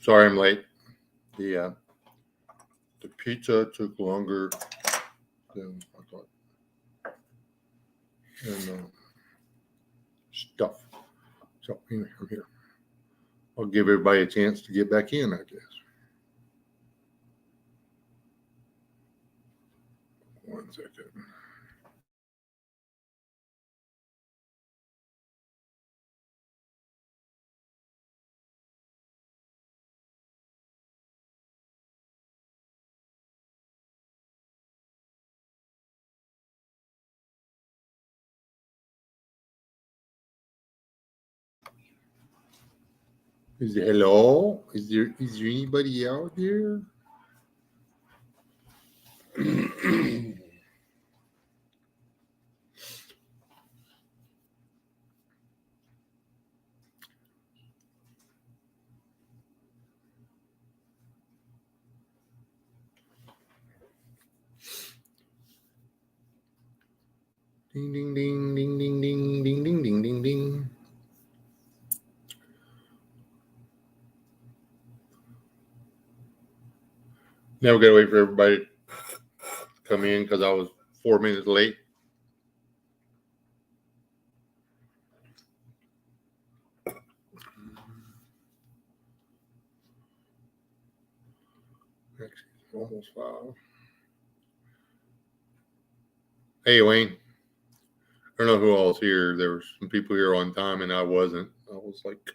Sorry I'm late. The pizza took longer than I thought. And stuff. So anyway, I'm here. I'll give everybody a chance to get back in, I guess. One second. Hello? Is there anybody out here? Ding ding ding ding ding ding ding ding ding ding ding. Now we gotta wait for everybody to come in because I was 4 minutes late. Actually, almost 5. Hey, Wayne. I don't know who all was here. There were some people here on time, and I wasn't. I was like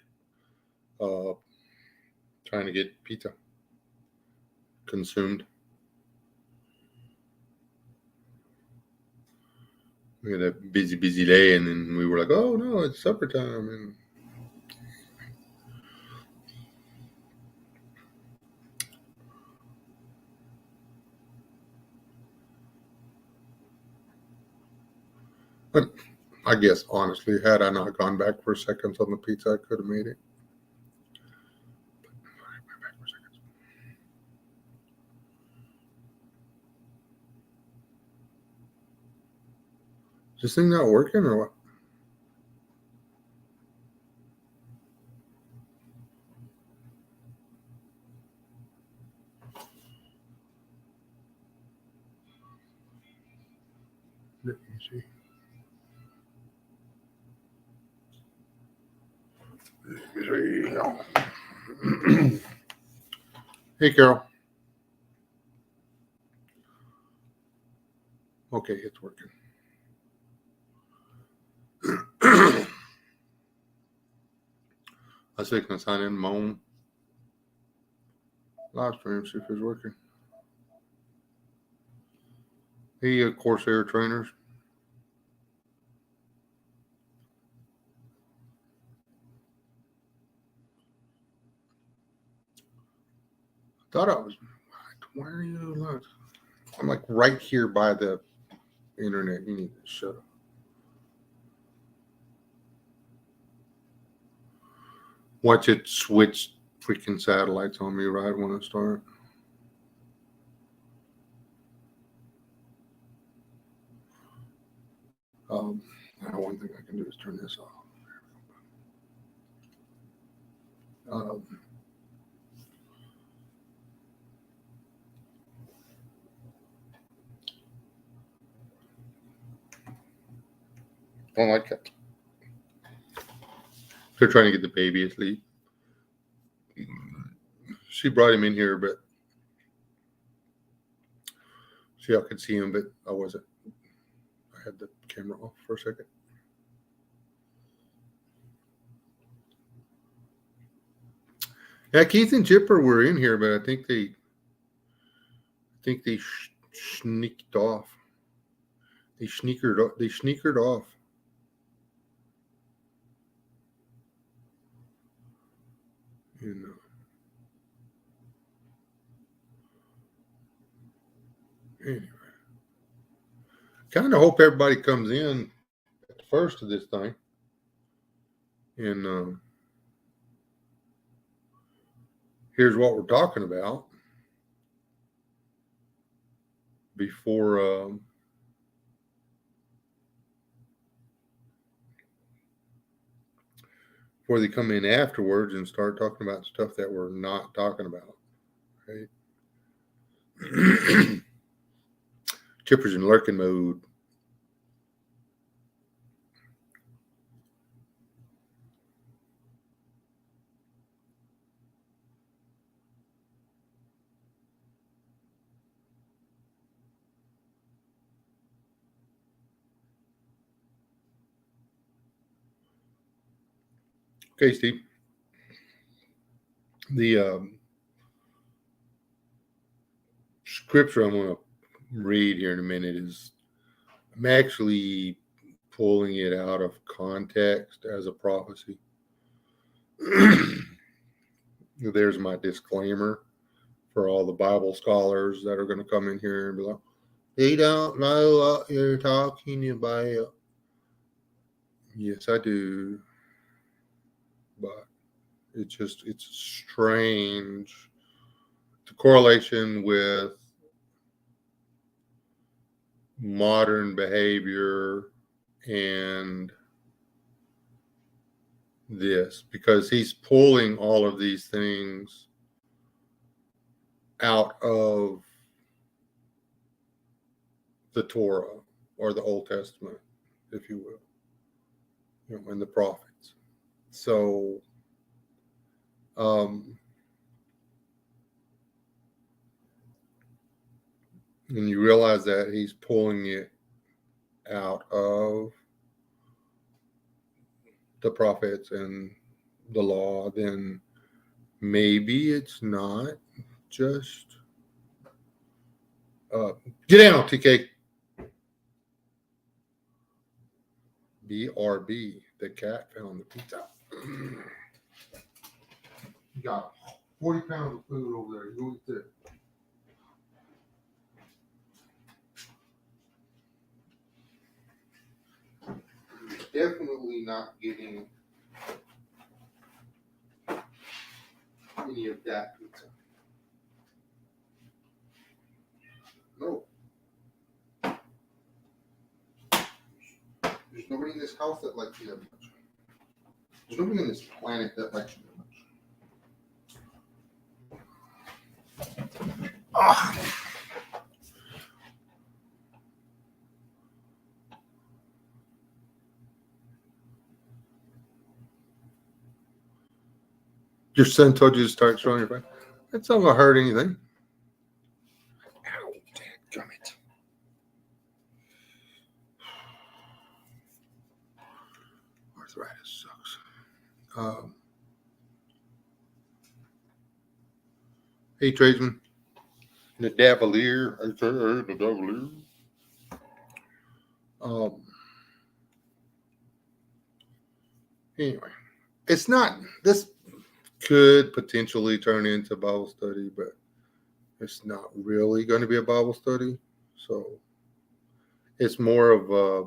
trying to get pizza consumed. We had a busy day, and then we were like, "Oh no, it's supper time!" And but I guess honestly, had I not gone back for seconds on the pizza, I could have made it. Is this thing not working or what? Let me see. Hey, Carol. Okay, it's working. I was going to sign in my own live stream, see if it's working. Hey, Corsair trainers. Thought I was. Why are you not? I'm like right here by the internet. You need to shut up. Watch it switch freaking satellites on me right when I start. Now one thing I can do is turn this off. Don't like it. They're trying to get the baby asleep. She brought him in here, but see, I could see him, but I wasn't. I had the camera off for a second. Yeah, Keith and Chipper were in here, but I think they sneaked off. They sneakered off. You know. Anyway, kind of hope everybody comes in at the first of this thing, and here's what we're talking about before before they come in afterwards and start talking about stuff that we're not talking about, right? Chipper's in lurking mode. Okay, Steve. The scripture I'm going to read here in a minute is, I'm actually pulling it out of context as a prophecy. There's my disclaimer for all the Bible scholars that are going to come in here and be like, they don't know what you're talking about. Yes, I do. But it's strange. The correlation with modern behavior and this, because he's pulling all of these things out of the Torah or the Old Testament, if you will, and the prophets. So, and you realize that he's pulling it out of the prophets and the law, then maybe it's not just get down, TK. BRB, the cat found the pizza. You got 40 pounds of food over there. You eat it. Definitely not getting any of that pizza. No. There's nobody in this house that likes you that much. There's nobody on this planet that likes you that much. Ah. Your son told you to start showing your face. That's not going to hurt anything. Ow, dadgummit. Arthritis sucks. Hey, tradesman. The Davalier. I say, hey, the Davalier. Anyway, it's not, this could potentially turn into Bible study, but it's not really going to be a Bible study. So it's more of a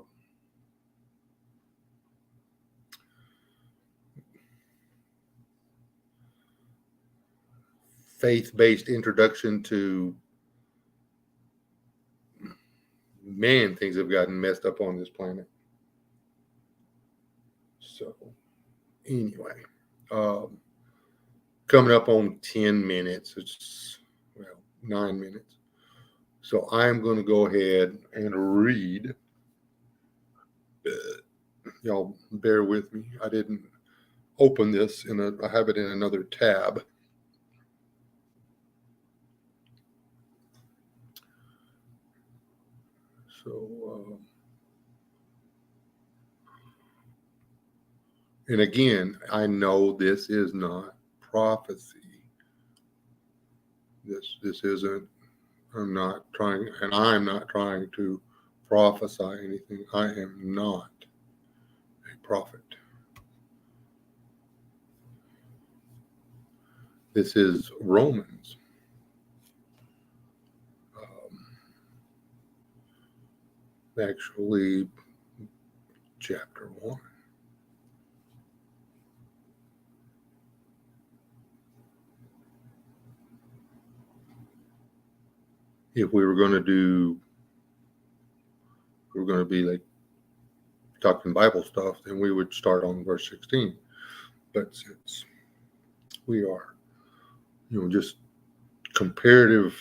faith-based introduction to, man, things have gotten messed up on this planet. So anyway, coming up on 10 minutes. It's, 9 minutes. So I'm going to go ahead and read. Y'all bear with me. I didn't open this I have it in another tab. So, and again, I know this is not prophecy. This isn't, I'm not trying to prophesy anything. I am not a prophet. This is Romans. Actually, chapter 1. If we were going to be like talking Bible stuff, then we would start on verse 16. But since we are, just comparative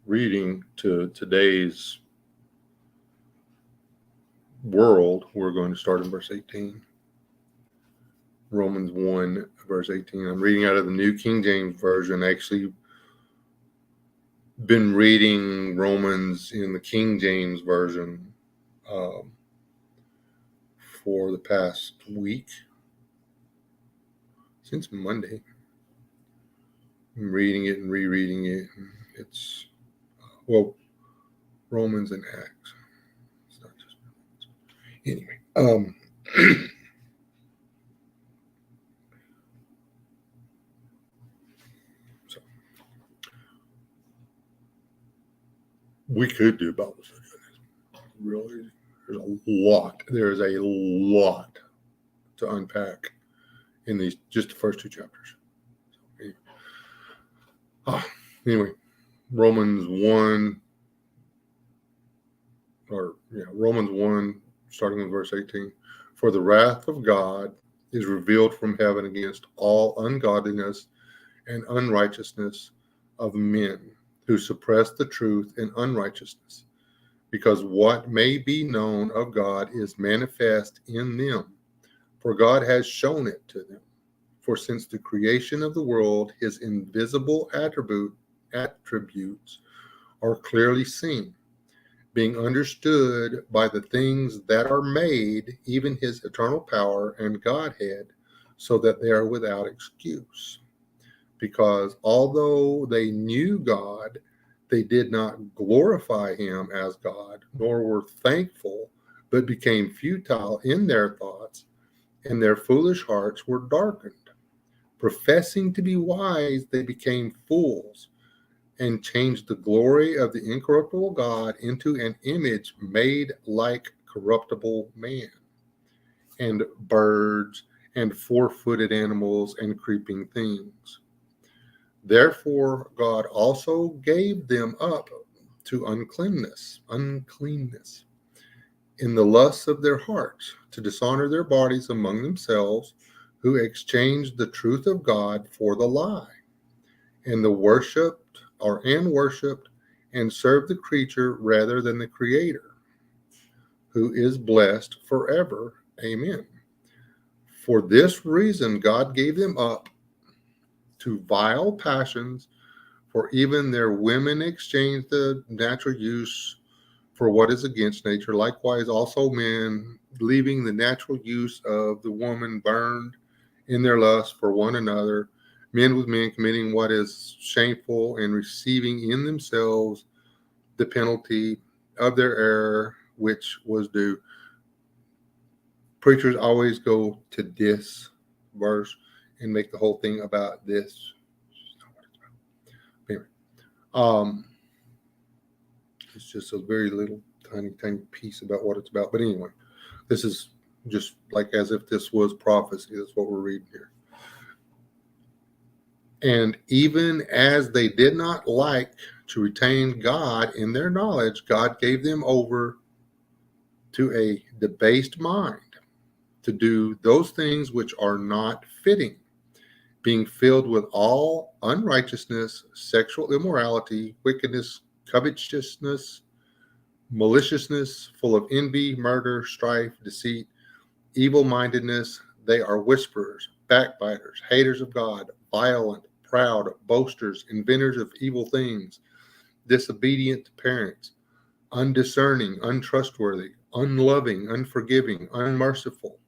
reading to today's world, we're going to start in verse 18. Romans 1, verse 18. I'm reading out of the New King James Version. Actually, been reading Romans in the King James Version for the past week, since Monday. I'm reading it and rereading it. It's, Romans and Acts. It's not just Romans. Anyway, so we could do Bible study on this. Really, there's a lot. There's a lot to unpack in these, just the first two chapters. Anyway, Romans 1, starting with verse 18. For the wrath of God is revealed from heaven against all ungodliness and unrighteousness of men who suppress the truth in unrighteousness, because what may be known of God is manifest in them, for God has shown it to them. For since the creation of the world, his invisible attributes are clearly seen, being understood by the things that are made, even his eternal power and Godhead, so that they are without excuse. Because although they knew God, they did not glorify him as God, nor were thankful, but became futile in their thoughts, and their foolish hearts were darkened. Professing to be wise, they became fools, and changed the glory of the incorruptible God into an image made like corruptible man, and birds, and four-footed animals, and creeping things. Therefore God also gave them up to uncleanness, in the lusts of their hearts, to dishonor their bodies among themselves, who exchanged the truth of God for the lie, and worshipped and served the creature rather than the Creator, who is blessed forever. Amen. For this reason God gave them up to vile passions, for even their women exchanged the natural use for what is against nature. Likewise also men, leaving the natural use of the woman, burned in their lust for one another, men with men, committing what is shameful, and receiving in themselves the penalty of their error, which was due. Preachers always go to this verse and make the whole thing about this. Anyway, it's just a very little, tiny piece about what it's about. But anyway, this is just like as if this was prophecy. That's what we're reading here. And even as they did not like to retain God in their knowledge, God gave them over to a debased mind to do those things which are not fitting, being filled with all unrighteousness, sexual immorality, wickedness, covetousness, maliciousness, full of envy, murder, strife, deceit, evil-mindedness. They are whisperers, backbiters, haters of God, violent, proud, boasters, inventors of evil things, disobedient to parents, undiscerning, untrustworthy, unloving, unforgiving, unmerciful,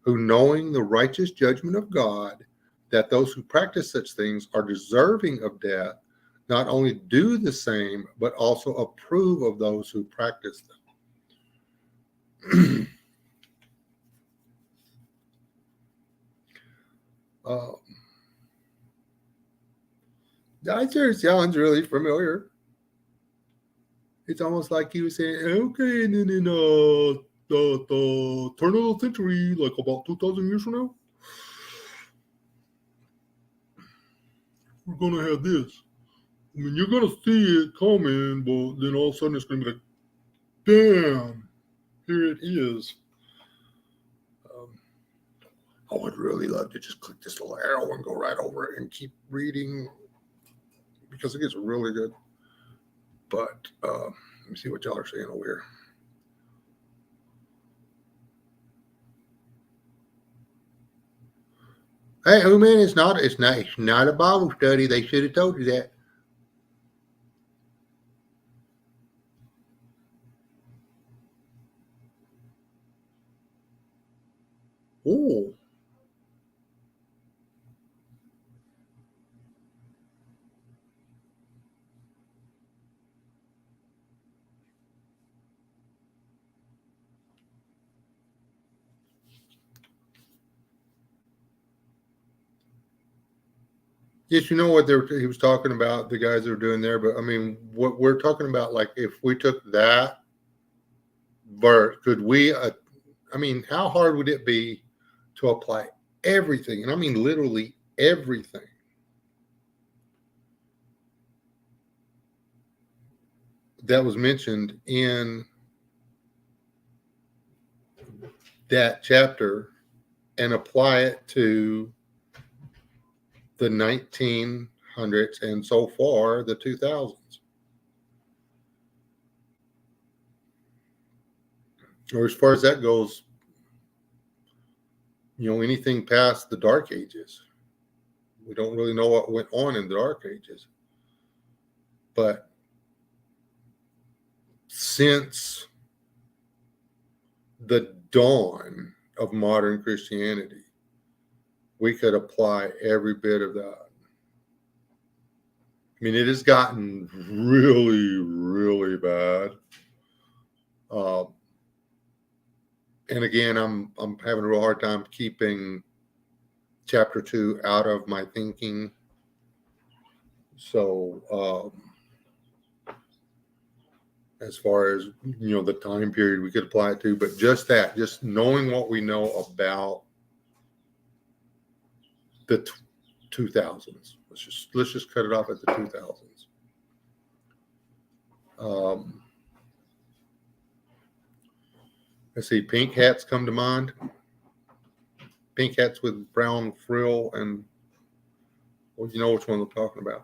who, knowing the righteous judgment of God, that those who practice such things are deserving of death, not only do the same, but also approve of those who practice them. That sounds really familiar. It's almost like he was saying, okay, and then in the turn of the century, like about 2,000 years from now, we're going to have this. I mean, you're going to see it coming, but then all of a sudden it's going to be like, damn, here it is. I would really love to just click this little arrow and go right over it and keep reading because it gets really good. But let me see what y'all are saying over here. Hey, oh man, it's not a Bible study. They should have told you that. Oh. Yes, you know what he was talking about, the guys that were doing there, but I mean, what we're talking about, like if we took that verse, could we, I mean, how hard would it be to apply everything? And I mean, literally everything that was mentioned in that chapter and apply it to the 1900s and so far the 2000s. Or as far as that goes, anything past the Dark Ages. We don't really know what went on in the Dark Ages. But since the dawn of modern Christianity, we could apply every bit of that. I mean, it has gotten really, really bad. And again, I'm having a real hard time keeping chapter 2 out of my thinking. So, as far as the time period we could apply it to, but just knowing what we know about the 2000s. Let's just cut it off at the 2000s. Let's see, pink hats come to mind. Pink hats with brown frill, and well, you know which one I'm talking about.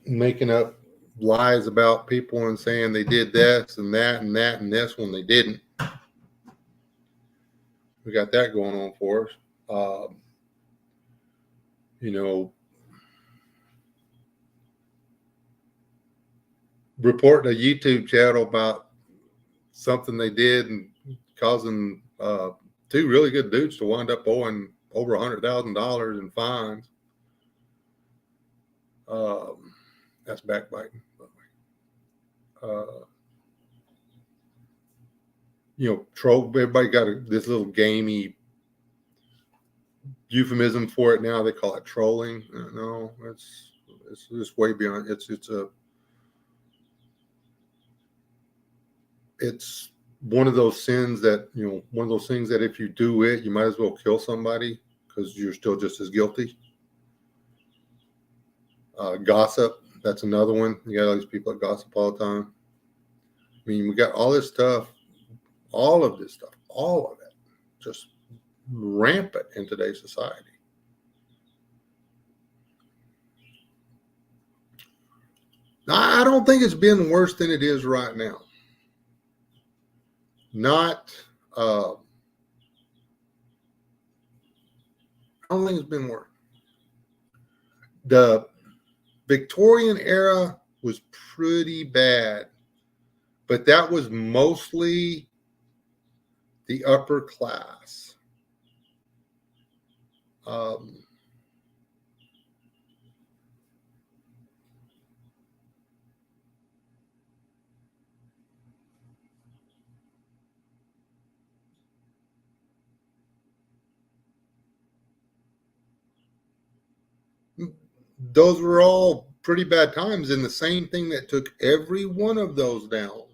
Making up lies about people and saying they did this and that and that and this when they didn't. We got that going on for us. Reporting a YouTube channel about something they did and causing two really good dudes to wind up owing over $100,000 in fines. That's backbiting. Troll. Everybody got this little gamey euphemism for it now. They call it trolling. No, it's just way beyond. It's one of those sins that one of those things that if you do it, you might as well kill somebody because you're still just as guilty. Gossip. That's another one. You got all these people that gossip all the time. I mean, we got all this stuff, all of this stuff, all of it, just rampant in today's society. I don't think it's been worse than it is right now. Not, I don't think it's been worse. The Victorian era was pretty bad, but that was mostly the upper class. Those were all pretty bad times, and the same thing that took every one of those down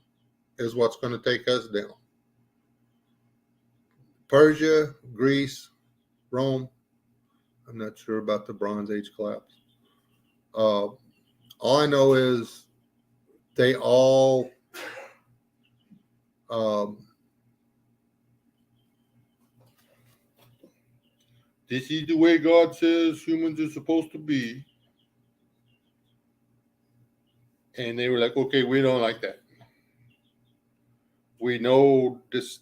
is what's going to take us down. Persia, Greece, Rome. I'm not sure about the Bronze Age collapse. All I know is they all This is the way God says humans are supposed to be. And they were like, okay, we don't like that. We know this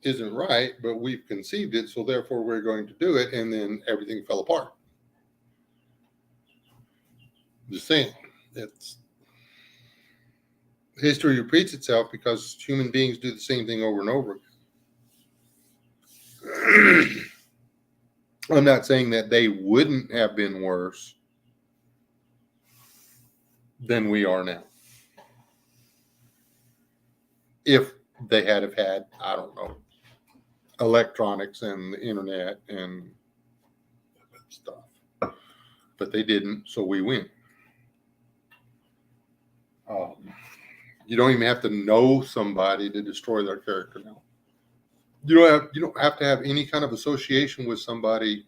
isn't right, but we've conceived it, so therefore we're going to do it. And then everything fell apart. Just saying, it's history repeats itself because human beings do the same thing over and over again. I'm not saying that they wouldn't have been worse than we are now. If they had have had, I don't know, electronics and the internet and stuff. But they didn't, so we win. You don't even have to know somebody to destroy their character now. You don't have to have any kind of association with somebody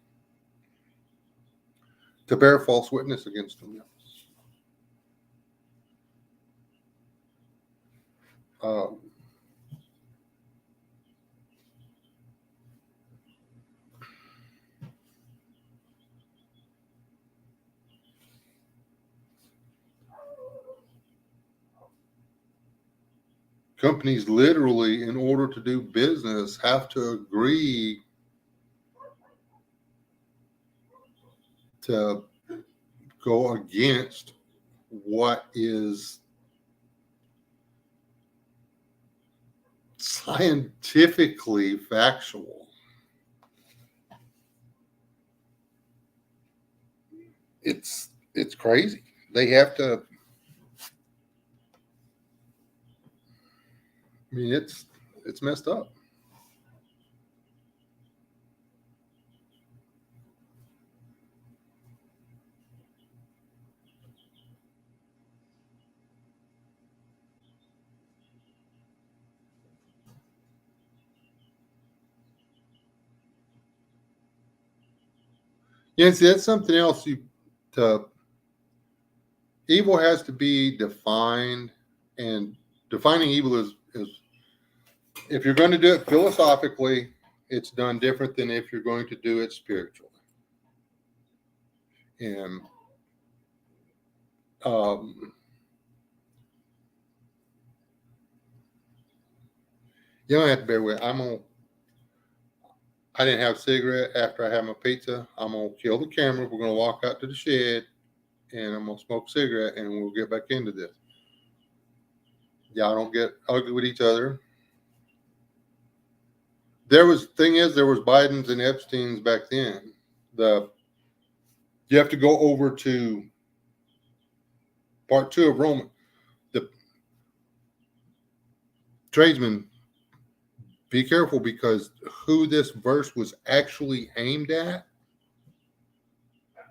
to bear false witness against them. Companies literally, in order to do business, have to agree to go against what is scientifically factual. It's crazy. They have to. I mean, it's messed up. Yeah, see, that's something else. Evil has to be defined, and defining evil is if you're going to do it philosophically, it's done different than if you're going to do it spiritually. And you don't have to bear with. I didn't have a cigarette after I had my pizza. I'm gonna kill the camera. We're gonna walk out to the shed, and I'm gonna smoke a cigarette, and we'll get back into this. Y'all don't get ugly with each other. There was Bidens and Epstein's back then. You have to go over to part 2 of Romans. The tradesmen, be careful, because who this verse was actually aimed at.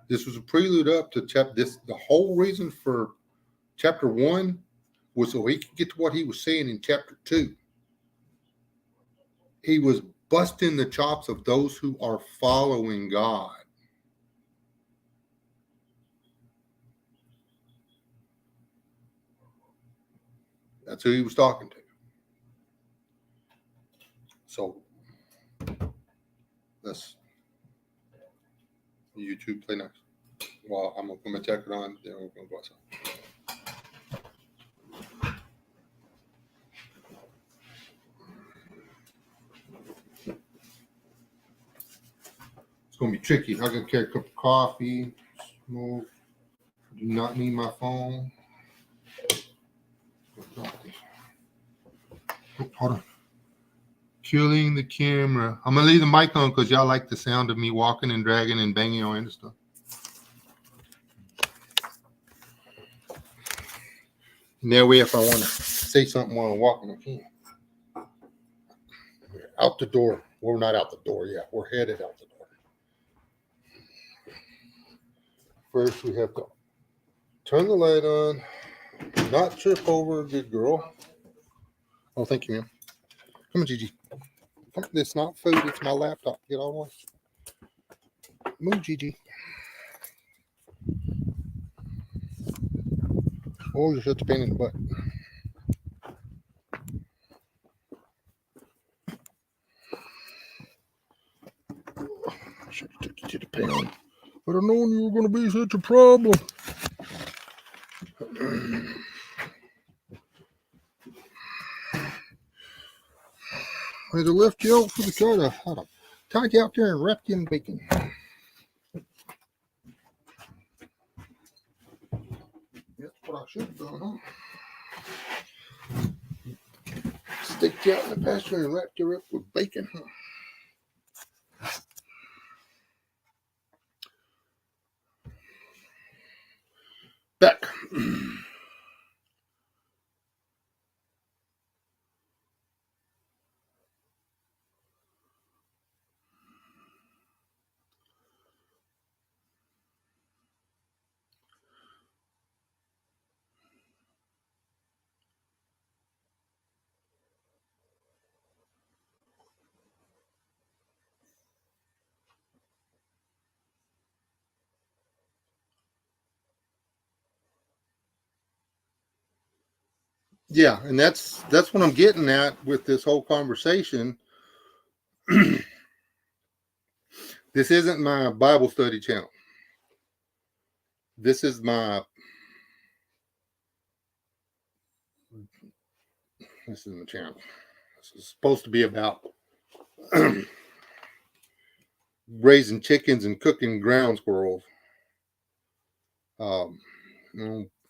This was a prelude up to the whole reason for chapter 1 was so he could get to what he was saying in chapter 2. He was busting the chops of those who are following God. That's who he was talking to. So let's YouTube play next. Well, I'm gonna check it on, then we're gonna go outside. It's gonna be tricky. I gotta carry a cup of coffee, smoke. Do not need my phone. Oh, hold on. Killing the camera. I'm gonna leave the mic on because y'all like the sound of me walking and dragging and banging on into stuff. And that way, if I want to say something while I'm walking, I can. Out the door. We're not out the door yet. We're headed out the door. First, we have to turn the light on. Not trip over, good girl. Oh, thank you, ma'am. Come on, Gigi. Come on. It's not food. It's my laptop. Get on one. Move, Gigi. Oh, you're such a pain in the butt. to the pound. I'd have known you were going to be such a problem. I'd have left you out for the cut. I'd have tied you out there and wrapped you in bacon. That's what I should have done, huh? Stick you out in the pasture and wrap you up with bacon, huh? Back. Yeah, and that's what I'm getting at with this whole conversation. This isn't my Bible study channel. This is my channel. This is supposed to be about raising chickens and cooking ground squirrels.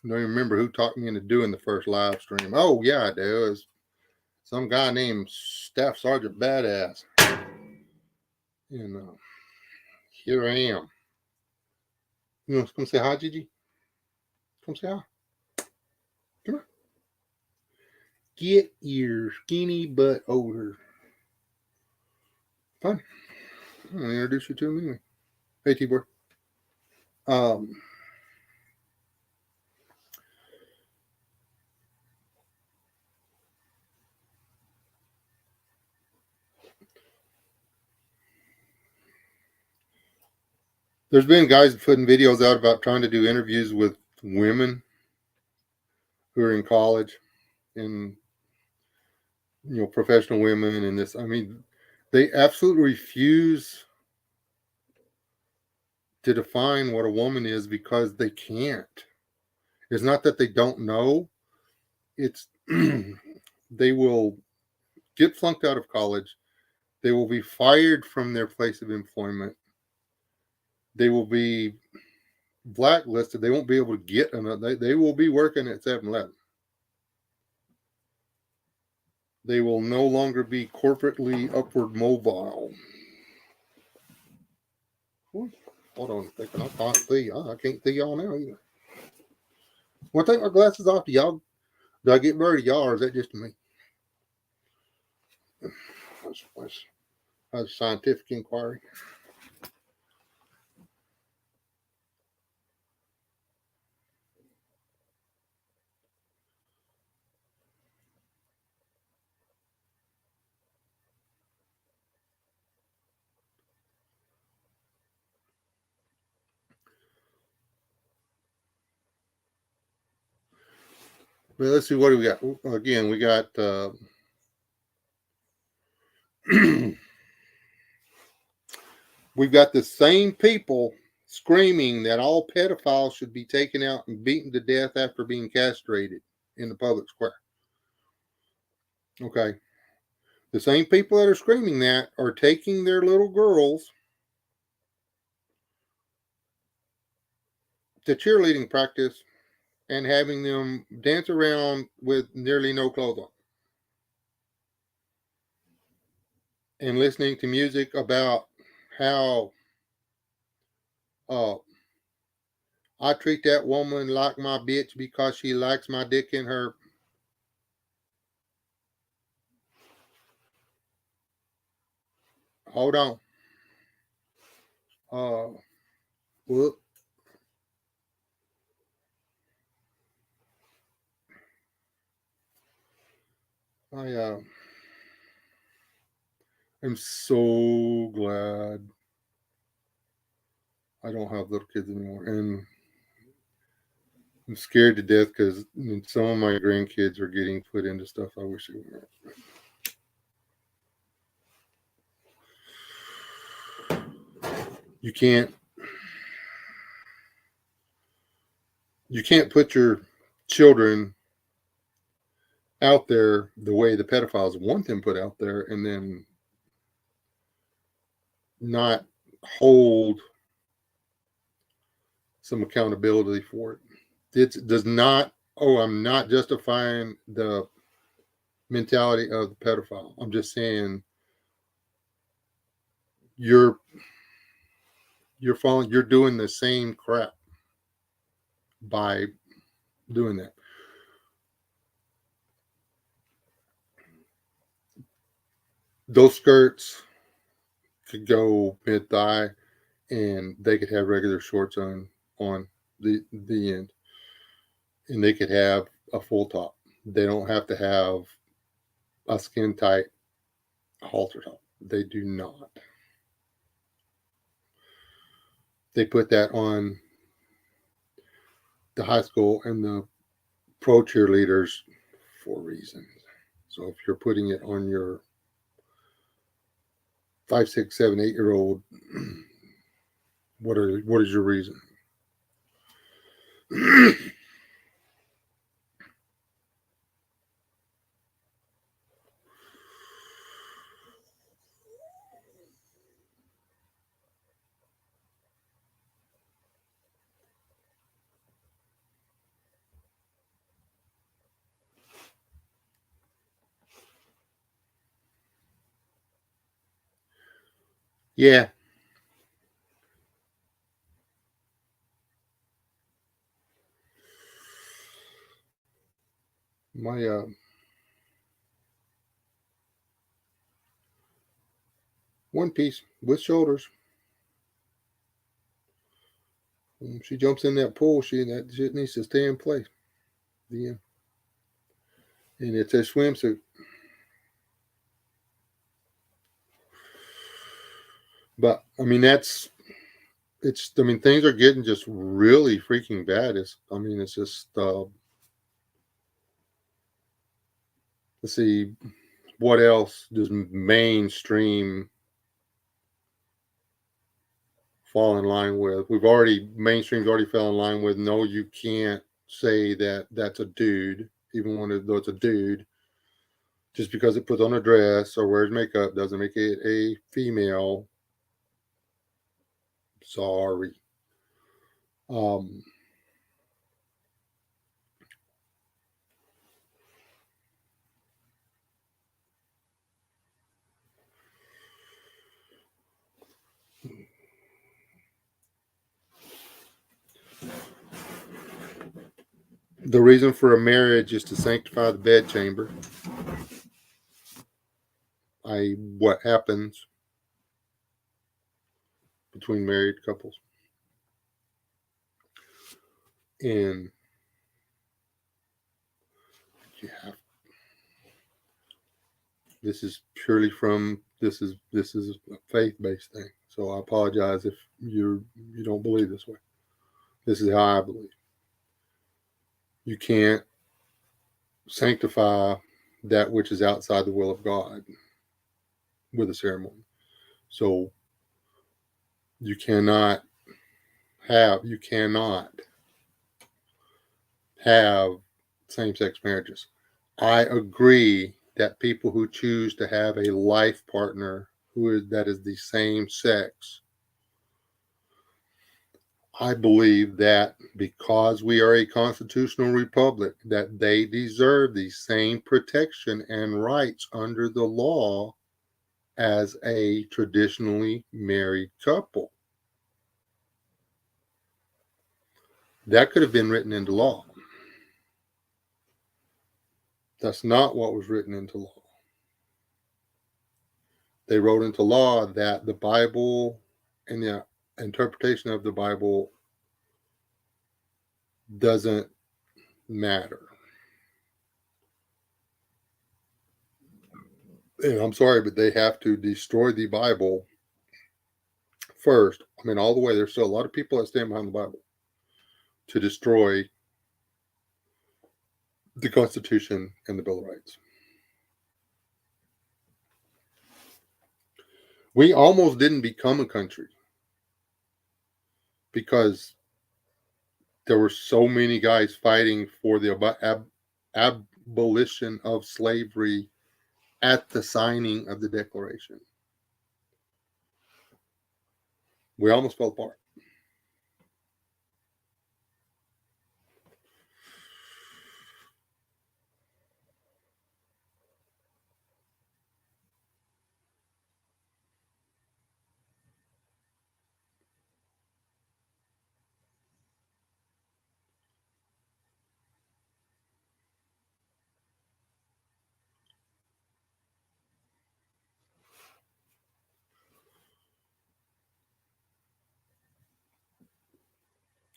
I don't remember who talked me into doing the first live stream. Oh yeah, I do. It's some guy named Staff Sergeant Badass. And here I am. You want to come say hi, Gigi? Come say hi. Come on. Get your skinny butt over. Fine. I'm going to introduce you to him anyway. Hey, T-Boy. There's been guys putting videos out about trying to do interviews with women who are in college and, professional women and this. I mean, they absolutely refuse to define what a woman is because they can't. It's not that they don't know. It's they will get flunked out of college. They will be fired from their place of employment. They will be blacklisted. They won't be able to get another. They will be working at 7-Eleven. They will no longer be corporately upward mobile. Hold on a second. I can't see. I can't see y'all now either. Well, I take my glasses off. Do I get blurry to y'all, or is that just me? That's a scientific inquiry. Well, let's see, what do we got? Again, we got we've got the same people screaming that all pedophiles should be taken out and beaten to death after being castrated in the public square. Okay. The same people that are screaming that are taking their little girls to cheerleading practice and having them dance around with nearly no clothes on. And listening to music about how I treat that woman like my bitch because she likes my dick in her. Hold on. Whoop. I am so glad I don't have little kids anymore. And I'm scared to death because some of my grandkids are getting put into stuff I wish they weren't. You can't put your children out there the way the pedophiles want them put out there and then not hold some accountability for it. It does not, I'm not justifying the mentality of the pedophile. I'm just saying you're doing the same crap by doing that. Those skirts could go mid thigh and they could have regular shorts on the end, and they could have a full top. They don't have to have a skin tight halter top. They do not. They put that on the high school and the pro cheerleaders for reasons. So if you're putting it on your 5, 6, 7, 8-year-old, what is your reason? Yeah. My one piece with shoulders. When she jumps in that pool, that shit needs to stay in place. Yeah. And it's a swimsuit. But I mean, things are getting just really freaking bad. It's just let's see, what else does mainstream fall in line with? Mainstream's already fell in line with, no, you can't say that that's a dude, even though it's a dude. Just because it puts on a dress or wears makeup doesn't make it a female. Sorry. The reason for a marriage is to sanctify the bedchamber. What happens between married couples. And this is a faith-based thing. So I apologize if you don't believe this way. This is how I believe. You can't sanctify that which is outside the will of God with a ceremony. So you cannot have same-sex marriages. I agree that people who choose to have a life partner that is the same sex, I believe that because we are a constitutional republic, that they deserve the same protection and rights under the law as a traditionally married couple. That could have been written into law. That's not what was written into law. They wrote into law that the Bible and the interpretation of the Bible doesn't matter. And I'm sorry, but they have to destroy the Bible first. All the way, there's still a lot of people that stand behind the Bible to destroy the Constitution and the Bill of Rights. We almost didn't become a country because there were so many guys fighting for the abolition of slavery at the signing of the Declaration. We almost fell apart.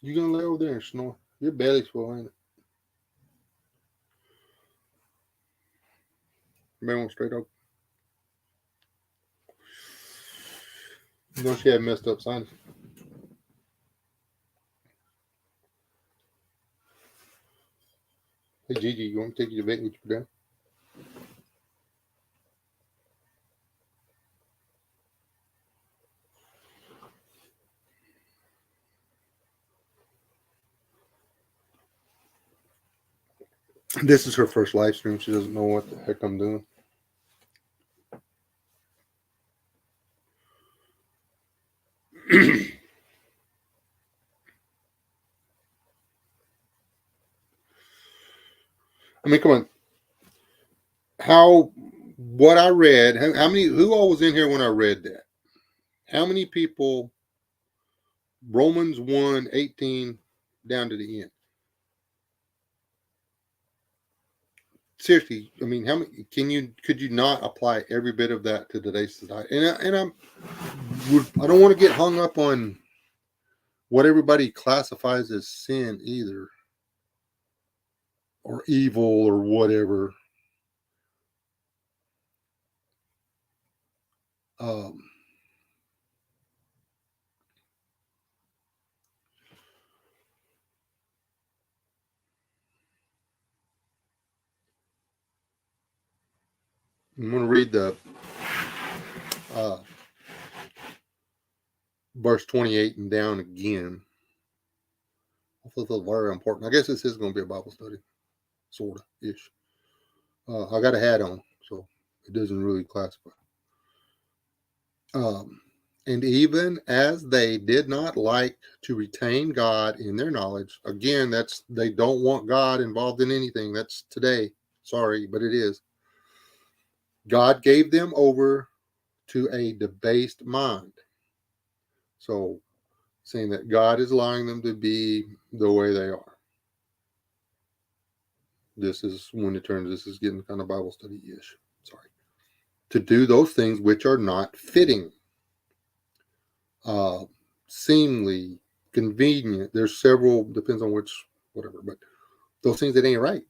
You gonna lay over there and snore? Your belly's full, ain't it? Man, one straight up. You know she had messed up sinus. Hey Gigi, you want me to take you to the vet and get you down? This is her first live stream. She doesn't know what the heck I'm doing. I mean, come on. What I read, who all was in here when I read that? How many people, Romans 1:18 down to the end? Seriously, I mean, how many could you not apply every bit of that to today's society? And I don't want to get hung up on what everybody classifies as sin either, or evil or whatever. I'm going to read the verse 28 and down again. I thought that was very important. I guess this is going to be a Bible study, sort of ish. I got a hat on, so it doesn't really classify. And even as they did not like to retain God in their knowledge, again, they don't want God involved in anything. That's today. Sorry, but it is. God gave them over to a debased mind. So, saying that God is allowing them to be the way they are. This is when it turns, this is getting kind of Bible study-ish. Sorry. To do those things which are not fitting, seemly, convenient. There's several, depends on which, whatever, but those things that ain't right.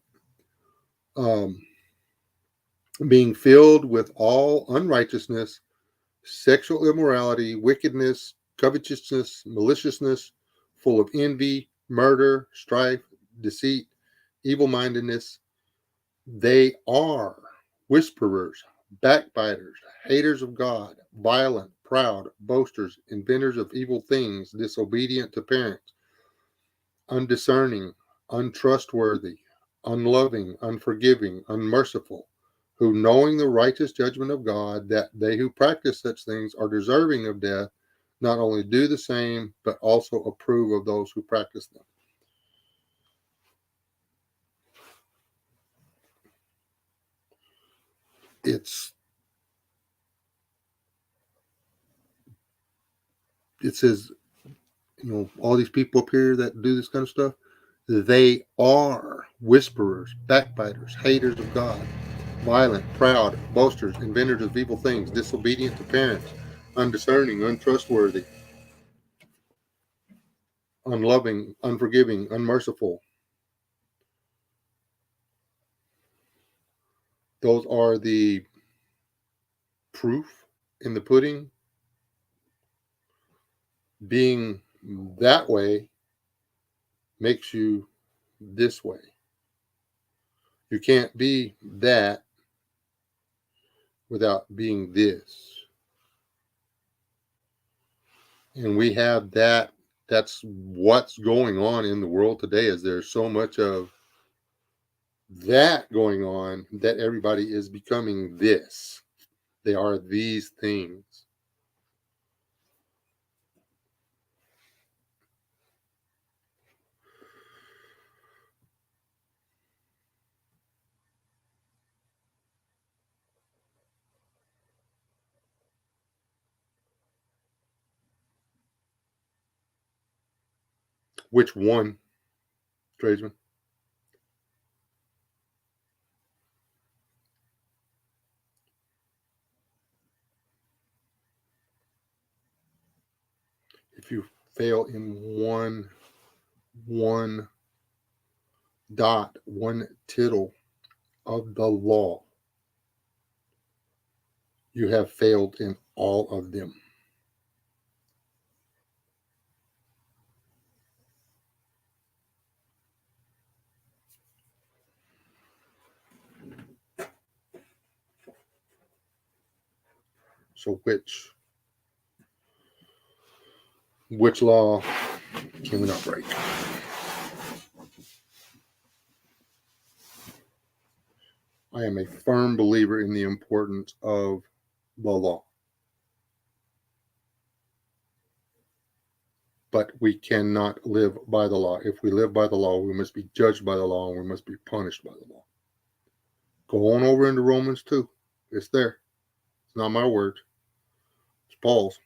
Being filled with all unrighteousness, sexual immorality, wickedness, covetousness, maliciousness, full of envy, murder, strife, deceit, evil-mindedness. They are whisperers, backbiters, haters of God, violent, proud, boasters, inventors of evil things, disobedient to parents, undiscerning, untrustworthy, unloving, unforgiving, unmerciful, who, knowing the righteous judgment of God, that they who practice such things are deserving of death, not only do the same, but also approve of those who practice them. It says, all these people up here that do this kind of stuff, they are whisperers, backbiters, haters of God, violent, proud, boasters, inventors of evil things, disobedient to parents, undiscerning, untrustworthy, unloving, unforgiving, unmerciful. Those are the proof in the pudding. Being that way makes you this way. You can't be that without being this. And we have that That's what's going on in the world today. Is there's so much of that going on that everybody is becoming this. They are these things. Which one, tradesman? If you fail in one dot, one tittle of the law, you have failed in all of them. So which law can we not break? I am a firm believer in the importance of the law. But we cannot live by the law. If we live by the law, we must be judged by the law and we must be punished by the law. Go on over into Romans 2. It's there. It's not my words. It's Paul's.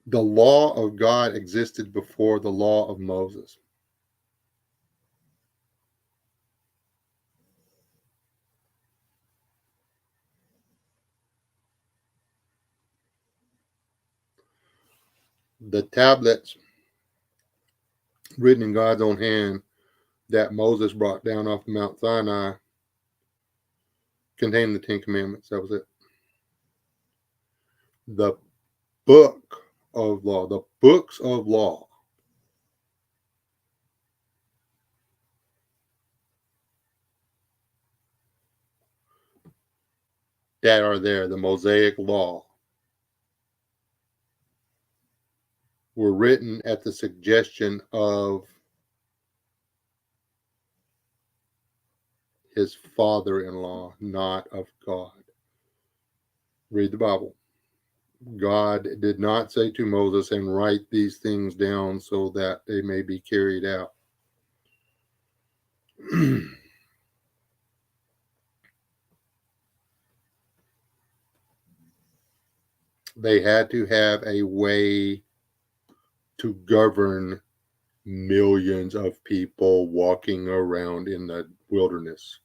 The law of God existed before the law of Moses. The tablets written in God's own hand that Moses brought down off Mount Sinai contained the Ten Commandments. That was it. The book of law, the books of law that are there, the Mosaic law, were written at the suggestion of his father-in-law, not of God. Read the Bible. God did not say to Moses, and write these things down so that they may be carried out. They had to have a way to govern millions of people walking around in the wilderness.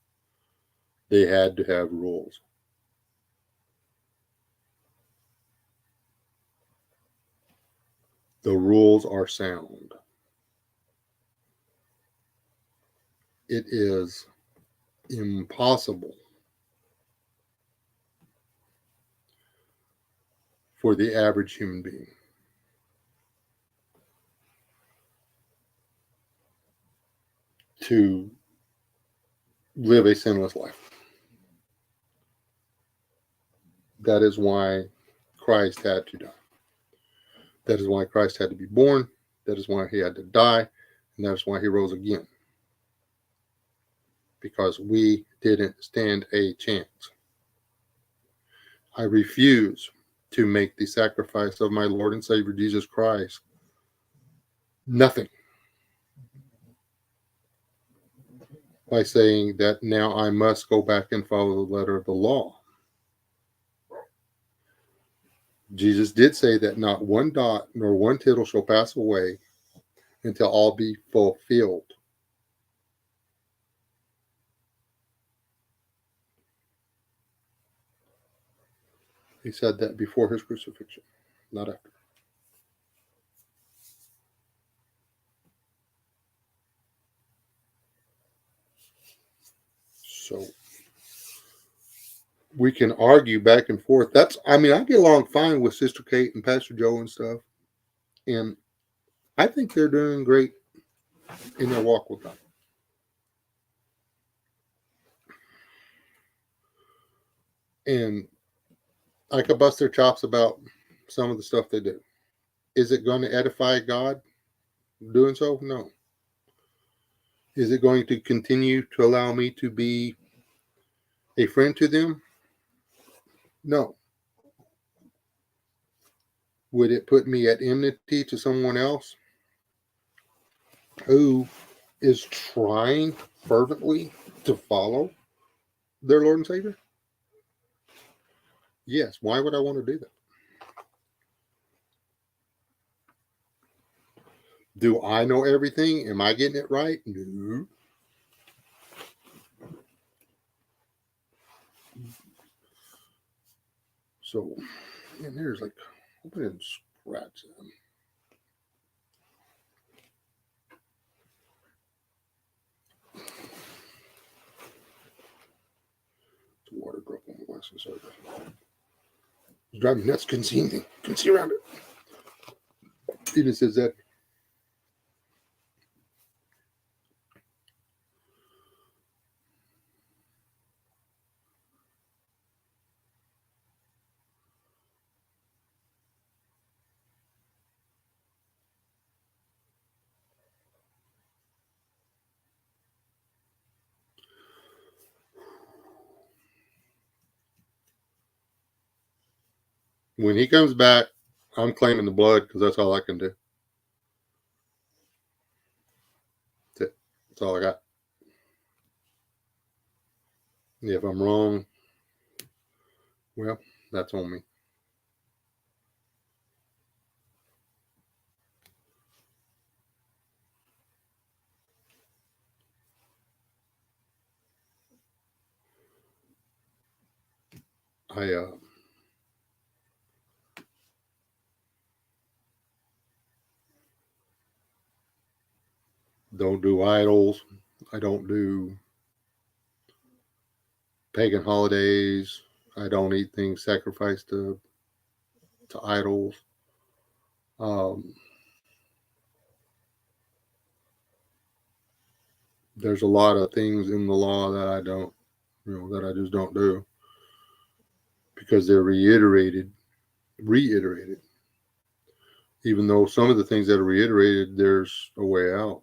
They had to have rules. The rules are sound. It is impossible for the average human being to live a sinless life. That is why Christ had to die. That is why Christ had to be born. That is why he had to die. And that's why he rose again. Because we didn't stand a chance. I refuse to make the sacrifice of my Lord and Savior Jesus Christ nothing by saying that now I must go back and follow the letter of the law. Jesus did say that not one dot nor one tittle shall pass away until all be fulfilled. He said that before his crucifixion, not after. So we can argue back and forth. I get along fine with Sister Kate and Pastor Joe and stuff. And I think they're doing great in their walk with God. And I could bust their chops about some of the stuff they do. Is it going to edify God doing so? No. Is it going to continue to allow me to be a friend to them? No. Would it put me at enmity to someone else who is trying fervently to follow their Lord and Savior? Yes. Why would I want to do that? Do I know everything? Am I getting it right? No. So, and there's like, hope I didn't scratch them. It's a water drop on the license. Sorry. It's driving me nuts. Couldn't see anything. Couldn't see around it. It says that. When he comes back, I'm claiming the blood because that's all I can do. That's it. That's all I got. If I'm wrong, well, that's on me. I don't do idols. I don't do pagan holidays. I don't eat things sacrificed to idols. There's a lot of things in the law that I don't, that I just don't do because they're reiterated. Even though some of the things that are reiterated, there's a way out.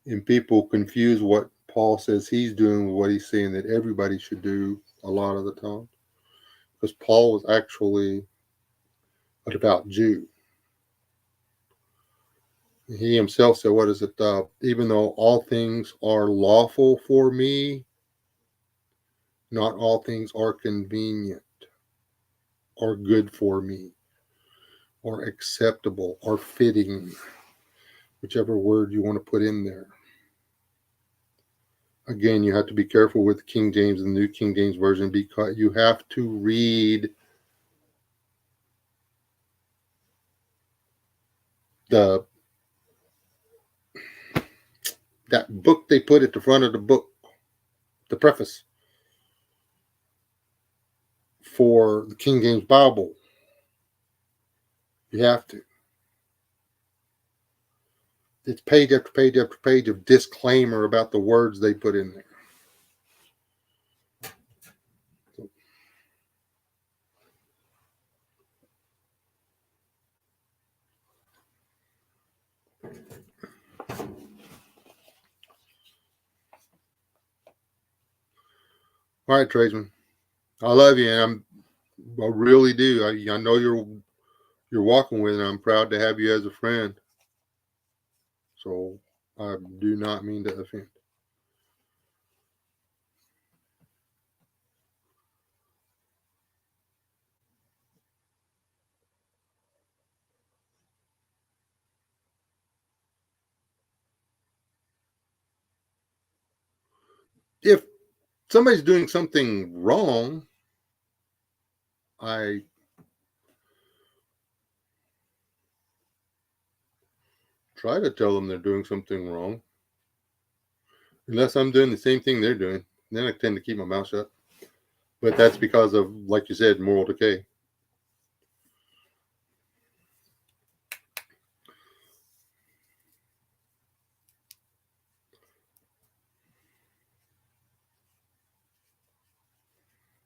And people confuse what Paul says he's doing with what he's saying that everybody should do a lot of the time. Because Paul was actually a devout Jew. He himself said, what is it? Even though all things are lawful for me, not all things are convenient or good for me or acceptable or fitting, whichever word you want to put in there. Again, you have to be careful with King James and the New King James Version because you have to read that book they put at the front of the book, the preface for the King James Bible. You have to. It's page after page after page of disclaimer about the words they put in there. All right, tradesman. I love you, and I really do. I know you're walking with, and I'm proud to have you as a friend. So I do not mean to offend. If somebody's doing something wrong, I try to tell them they're doing something wrong. unless I'm doing the same thing they're doing. Then I tend to keep my mouth shut. But that's because of, like you said, moral decay.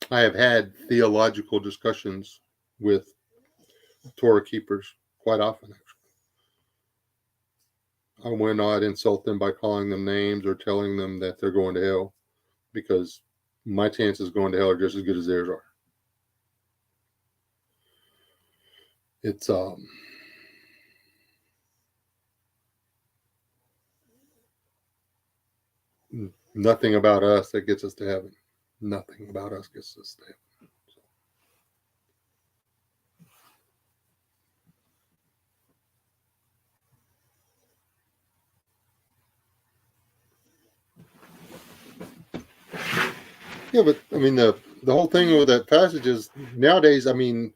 I have had theological discussions with Torah keepers quite often. I will not insult them by calling them names or telling them that they're going to hell, because my chances of going to hell are just as good as theirs are. It's nothing about us that gets us to heaven. Nothing about us gets us to heaven. Yeah, but I mean the whole thing with that passage is nowadays. I mean,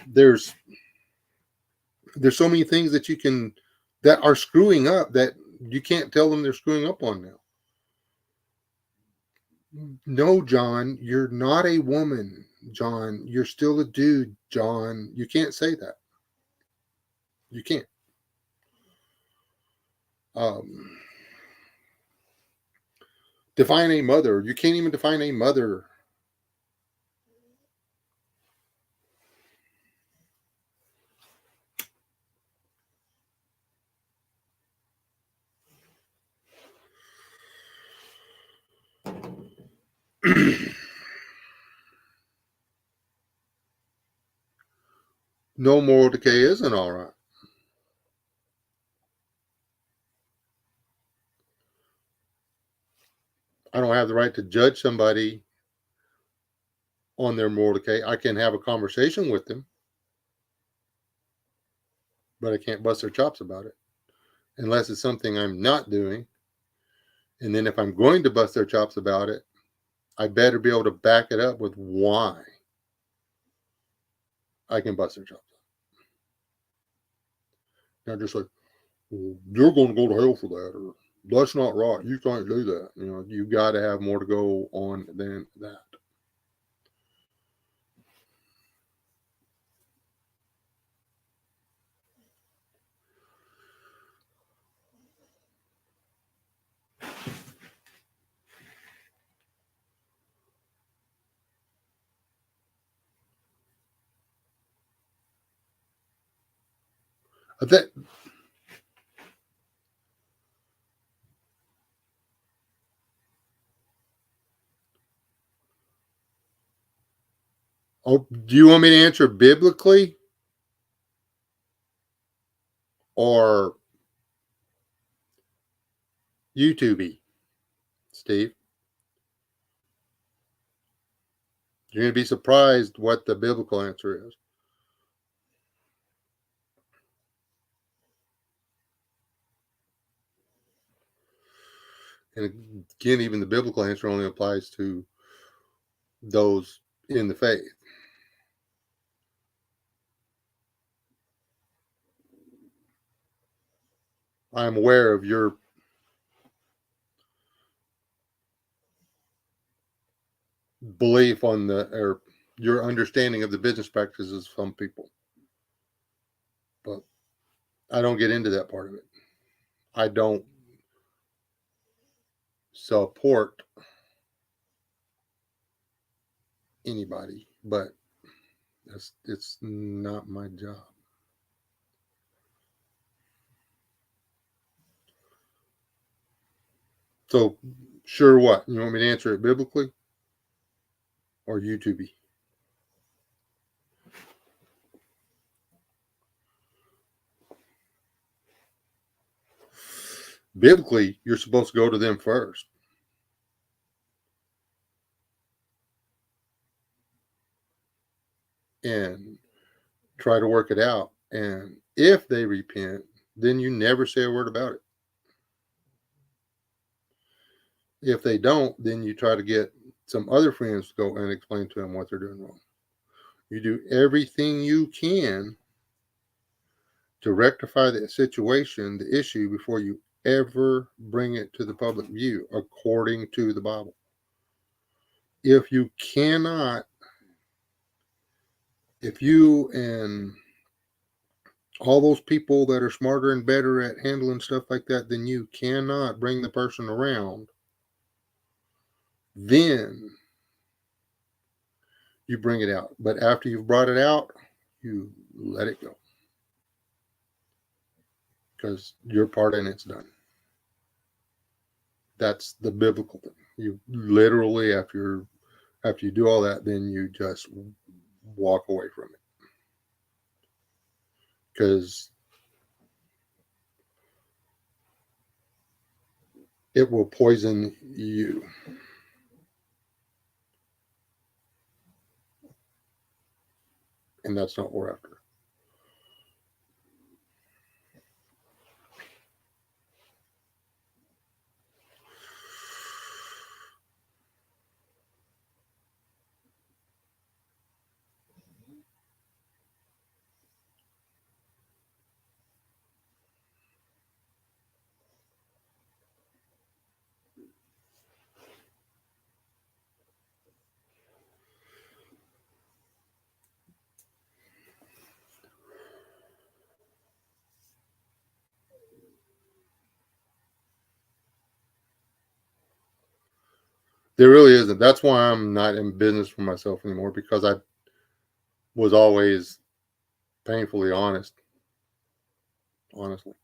there's so many things that you can that are screwing up that you can't tell them they're screwing up on now. No, John, you're not a woman. John, you're still a dude. John, you can't say that. You can't. Define a mother. You can't even define a mother. No moral decay isn't all right. I don't have the right to judge somebody on their moral decay. I can have a conversation with them, but I can't bust their chops about it unless it's something I'm not doing. And then if I'm going to bust their chops about it, I better be able to back it up with why I can bust their chops. Not just like, well, you're going to go to hell for that, or that's not right. You can't do that. You know, you got to have more to go on than that. That, oh, do you want me to answer biblically or YouTube, Steve? You're going to be surprised what the biblical answer is. And again, even the biblical answer only applies to those in the faith. I'm aware of your belief on or your understanding of the business practices of some people, but I don't get into that part of it. I don't support anybody, but it's not my job. So, sure, what? You want me to answer it biblically or YouTube? Biblically, you're supposed to go to them first. And try to work it out. And if they repent, then you never say a word about it. If they don't, then you try to get some other friends to go and explain to them what they're doing wrong. You do everything you can to rectify the situation, the issue, before you ever bring it to the public view according to the Bible. If you cannot, if you and all those people that are smarter and better at handling stuff like that than you cannot bring the person around, then you bring it out. But after you've brought it out, you let it go. Because your part in it's done. That's the biblical thing. You literally, after you do all that, then you just walk away from it. Because it will poison you. And that's not what we're after. There really isn't. That's why I'm not in business for myself anymore, because I was always painfully honest. Honestly.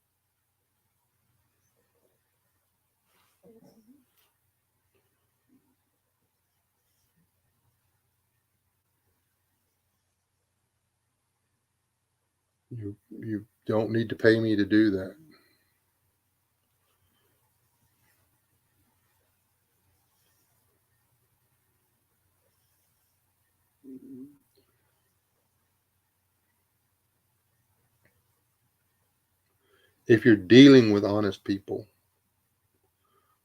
You don't need to pay me to do that. If you're dealing with honest people,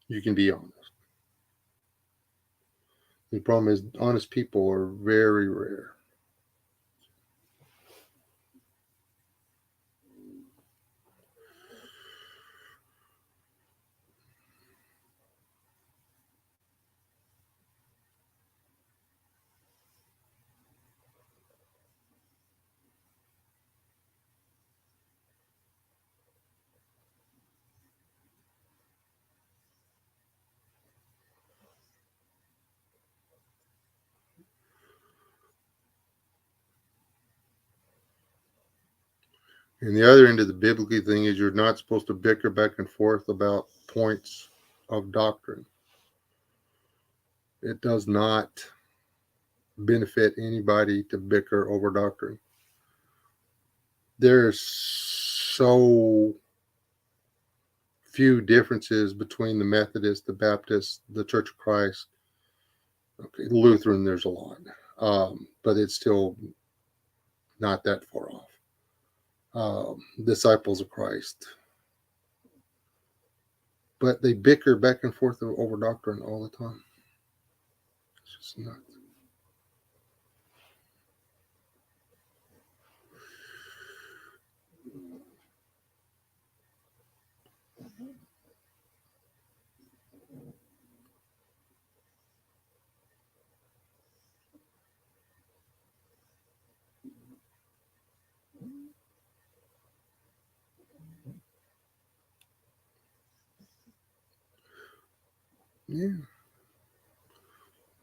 you can be honest. The problem is, honest people are very rare. And the other end of the biblical thing is, you're not supposed to bicker back and forth about points of doctrine. It does not benefit anybody to bicker over doctrine. There's so few differences between the Methodist, the Baptist, the Church of Christ. Okay, Lutheran, there's a lot, but it's still not that far off. Disciples of Christ, but they bicker back and forth over doctrine all the time. It's just nuts. Yeah.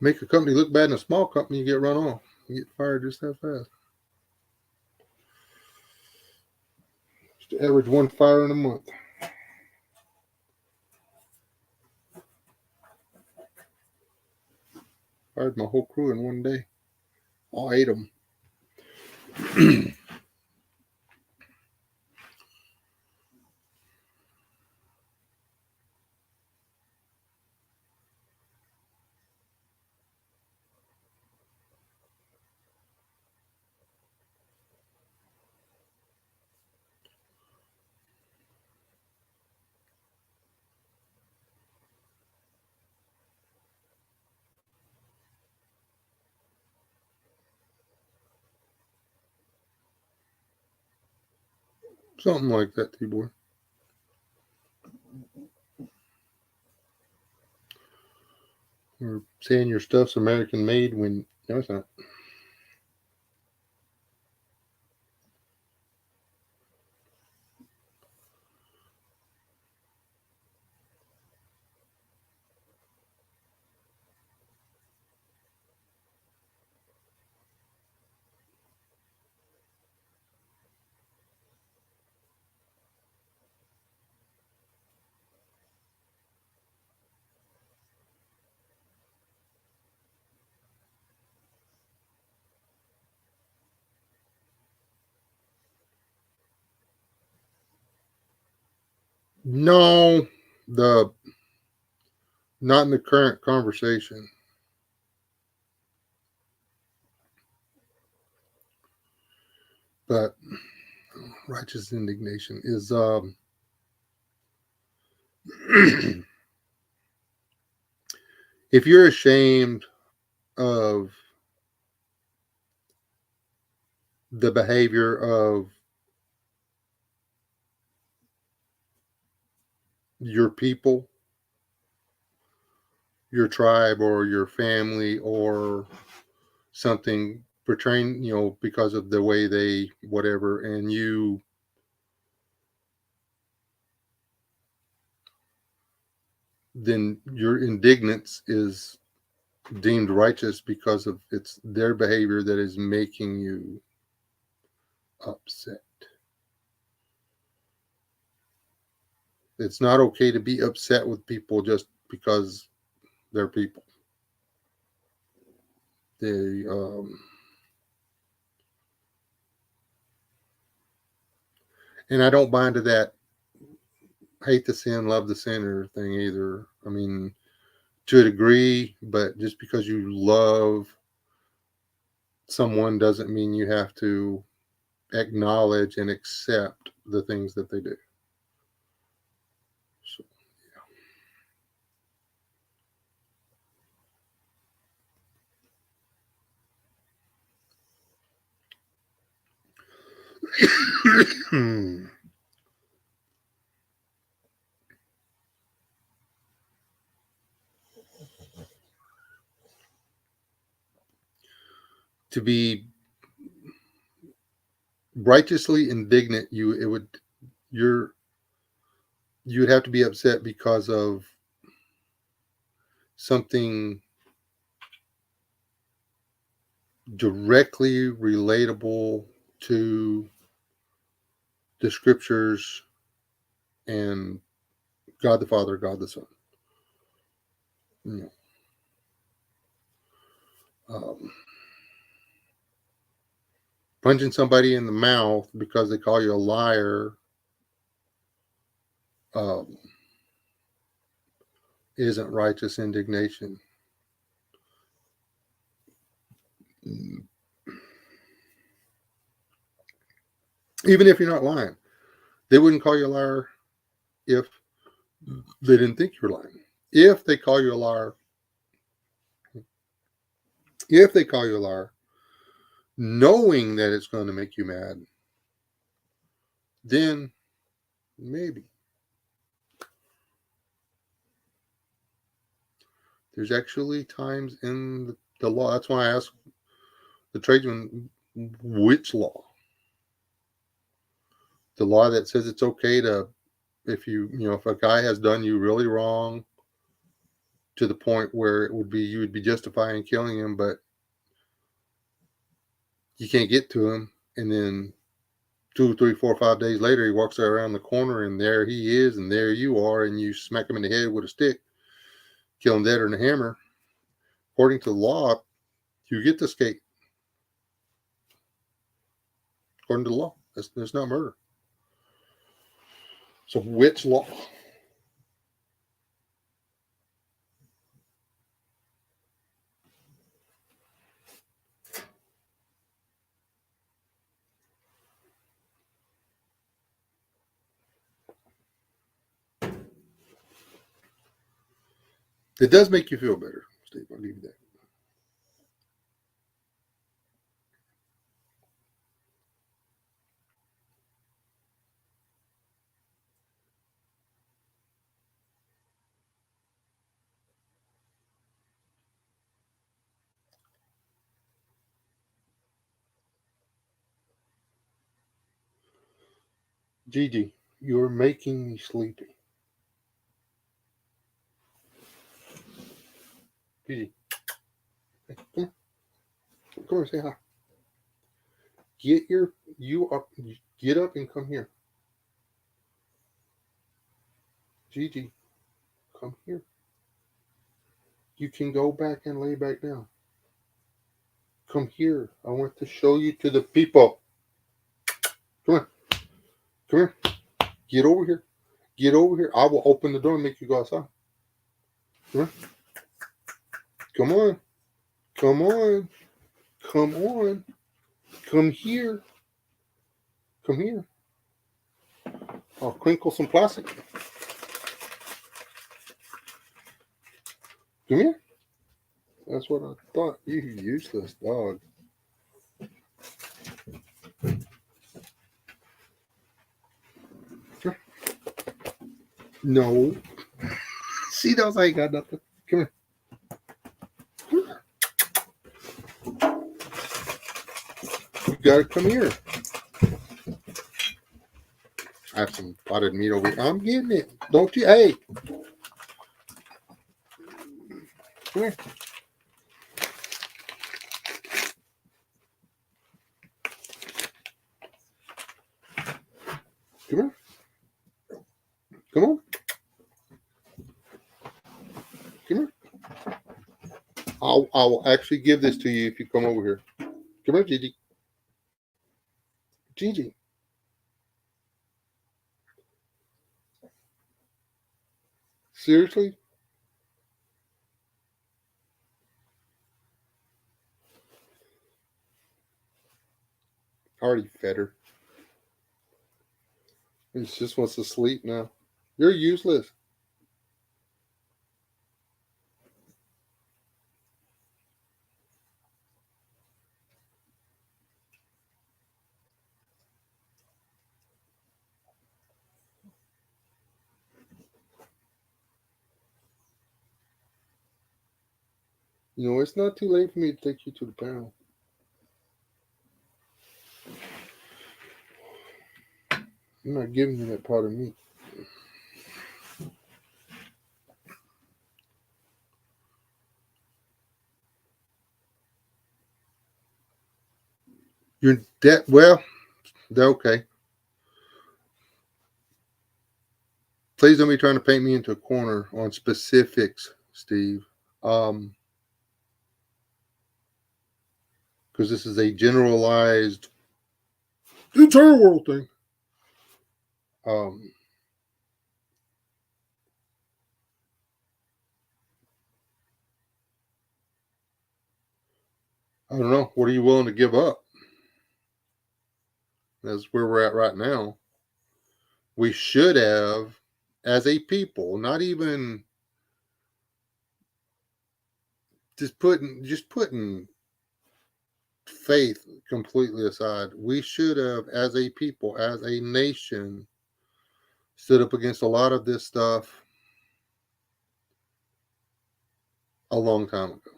Make a company look bad in a small company, you get run off. You get fired just that fast. Just average one fire in a month. Fired my whole crew in one day. All 8 of them. Something like that, T-boy. Or saying your stuff's American made when no, it's not. No, the not in the current conversation. But righteous indignation is if you're ashamed of the behavior of your people, your tribe, or your family, or something portraying, because of the way they whatever, and then your indignance is deemed righteous because of it's their behavior that is making you upset. It's not okay to be upset with people just because they're people. They and I don't buy into that hate the sin, love the sinner thing either. I mean, to a degree, but just because you love someone doesn't mean you have to acknowledge and accept the things that they do. So, yeah. To be righteously indignant, you're you would have to be upset because of something directly relatable to the scriptures and God the Father, God the Son. You um, punching somebody in the mouth because they call you a liar um, isn't righteous indignation. Even if you're not lying, they wouldn't call you a liar if they didn't think you were lying. If they call you a liar, if they call you a liar, knowing that it's going to make you mad, then maybe. There's actually times in the law. That's why I asked the tradesman, which law? The law that says it's okay to, if a guy has done you really wrong to the point where you would be justifying killing him, but you can't get to him, and then 2, 3, 4, 5 days later, he walks around the corner, and there he is, and there you are, and you smack him in the head with a stick, kill him dead than a hammer. According to the law, you get to skate. According to the law, that's not murder. So which law? It does make you feel better, Steve. I'll give you that. Gigi, you're making me sleepy. Gigi, hey, come here, say hi. Get up and come here. Gigi, come here. You can go back and lay back down. Come here. I want to show you to the people. Come on. Come here. Get over here. Get over here. I will open the door and make you go outside. Come on. Come on. Come on. Come on. Come here. Come here. I'll crinkle some plastic. Come here. That's what I thought. You useless dog. Come here. No. See, those ain't got nothing. Come here. You gotta come here. I have some potted meat over here. I'm getting it. Don't you? Hey. Come here. Come here. Come on. Come here. I will actually give this to you if you come over here. Come here, Gigi. Gigi. Seriously? I already fed her. And she just wants to sleep now. You're useless. You know, it's not too late for me to take you to the pound. I'm not giving you that pot of meat. You're dead. Well, they're okay. Please don't be trying to paint me into a corner on specifics, Steve. Because this is a generalized entire world thing. I don't know. What are you willing to give up? That's where we're at right now. We should have, as a people, not even just putting faith completely aside, we should have, as a people, as a nation, stood up against a lot of this stuff a long time ago.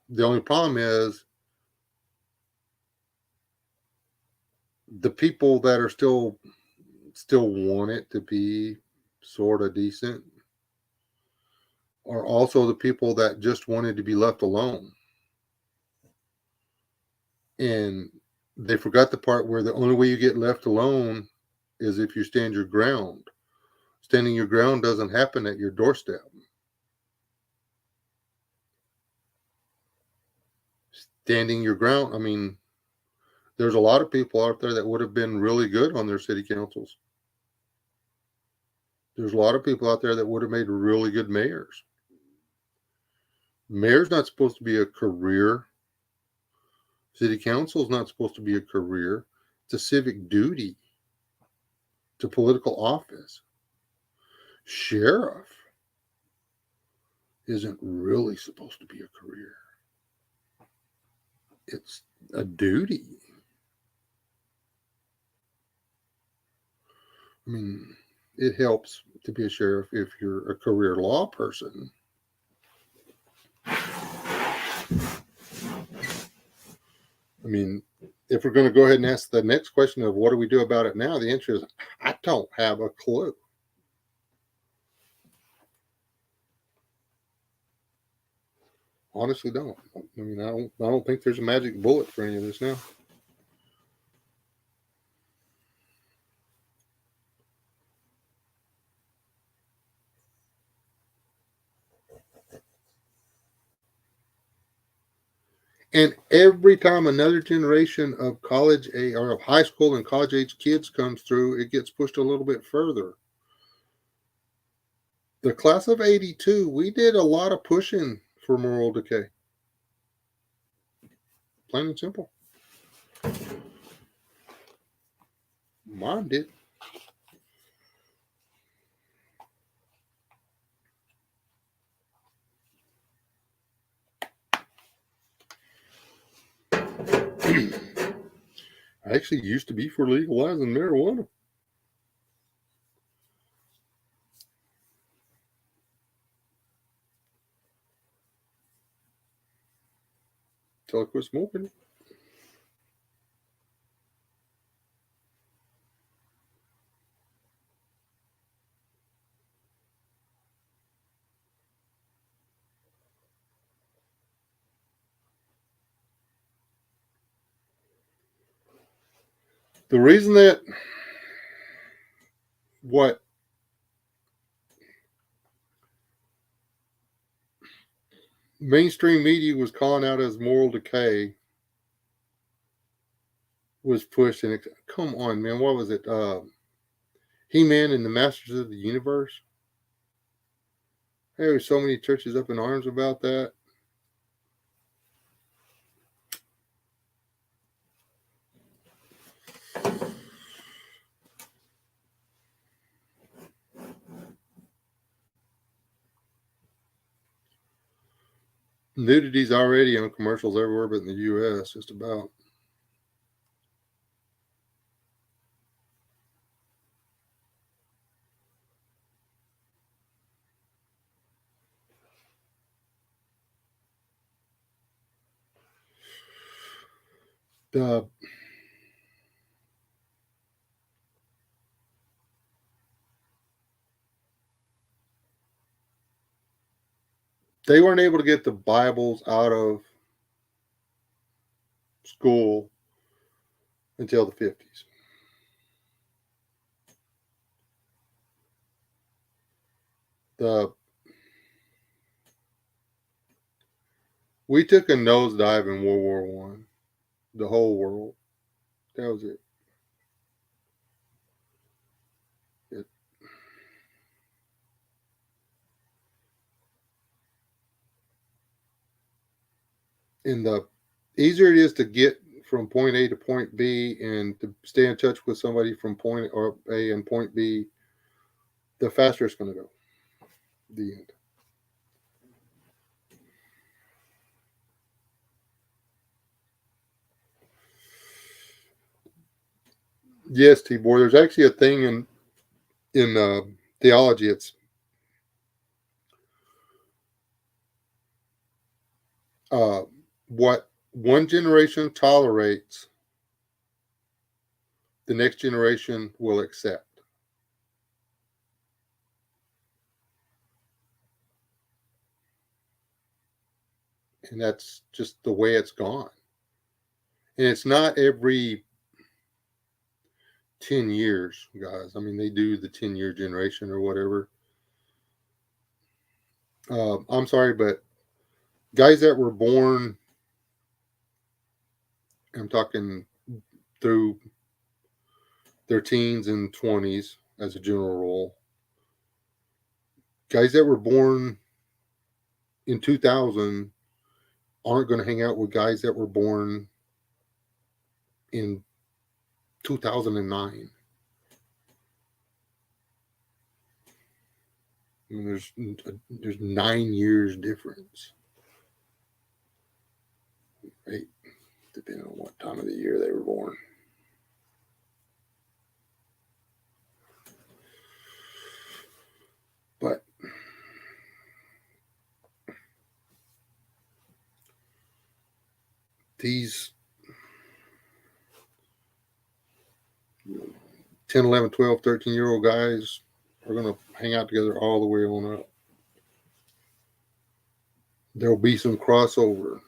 The only problem is the people that are still want it to be sort of decent are also the people that just wanted to be left alone. And they forgot the part where the only way you get left alone is if you stand your ground. Standing your ground doesn't happen at your doorstep. Standing your ground, I mean, there's a lot of people out there that would have been really good on their city councils. There's a lot of people out there that would have made really good mayors. Mayor's not supposed to be a career. City council is not supposed to be a career. It's a civic duty to political office. Sheriff isn't really supposed to be a career. It's a duty. I mean, it helps to be a sheriff if you're a career law person. I mean, if we're going to go ahead and ask the next question of what do we do about it now, the answer is I don't have a clue. Honestly, don't. I mean, I don't think there's a magic bullet for any of this now. And every time another generation of college or of high school and college age kids comes through, it gets pushed a little bit further. The class of 82, we did a lot of pushing for moral decay. Plain and simple. Mine did. I actually used to be for legalizing marijuana. Till I quit smoking. The reason that what mainstream media was calling out as moral decay was pushed, and come on, man, what was it? He-Man and the Masters of the Universe. There were so many churches up in arms about that. Nudity's already on commercials everywhere but in the U.S. just about. The they weren't able to get the Bibles out of school until the 50s. We took a nosedive in World War One. The whole world. That was it. And the easier it is to get from point A to point B and to stay in touch with somebody from point A and point B, the faster it's going to go. The end. Yes, T-Boy. There's actually a thing in theology. It's what one generation tolerates, the next generation will accept. And that's just the way it's gone. And it's not every 10 years, guys. I mean, they do the 10-year generation or whatever. I'm sorry, but guys that were born, I'm talking through their teens and 20s as a general rule, guys that were born in 2000 aren't going to hang out with guys that were born in 2009. I mean, there's 9 years difference, right? Depending on what time of the year they were born. But these 10, 11, 12, 13-year-old guys are going to hang out together all the way on up. There'll be some crossover.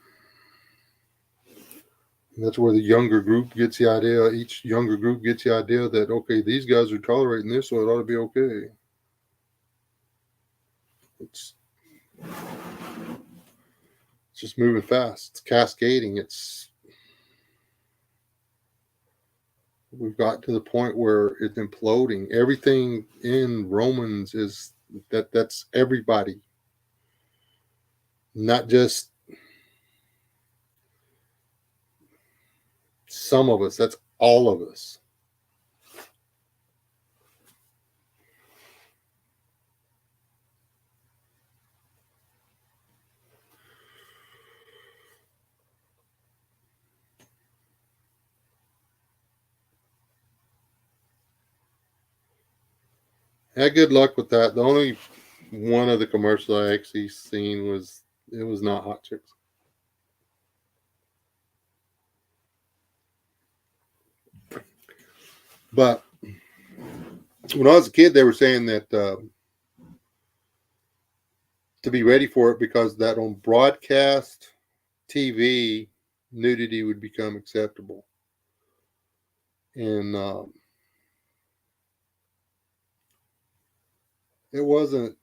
And that's where the younger group gets the idea. Each younger group gets the idea that, okay, these guys are tolerating this, so it ought to be okay. It's just moving fast. It's cascading. We've got to the point where it's imploding. Everything in Romans is that's everybody, not just some of us. That's all of us. Had good luck with that. The only one of the commercials I actually seen was not Hot Chicks. But when I was a kid, they were saying that to be ready for it because that on broadcast TV, nudity would become acceptable. And it wasn't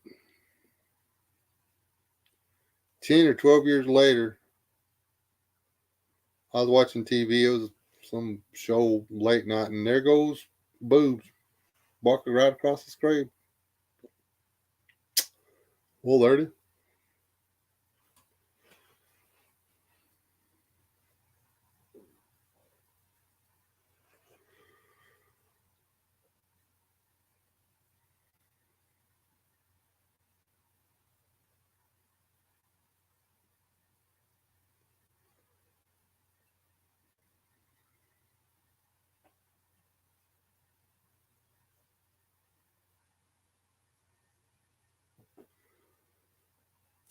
10 or 12 years later. I was watching TV. It was some show late night, and there goes boobs walking right across the screen. Well, there it is.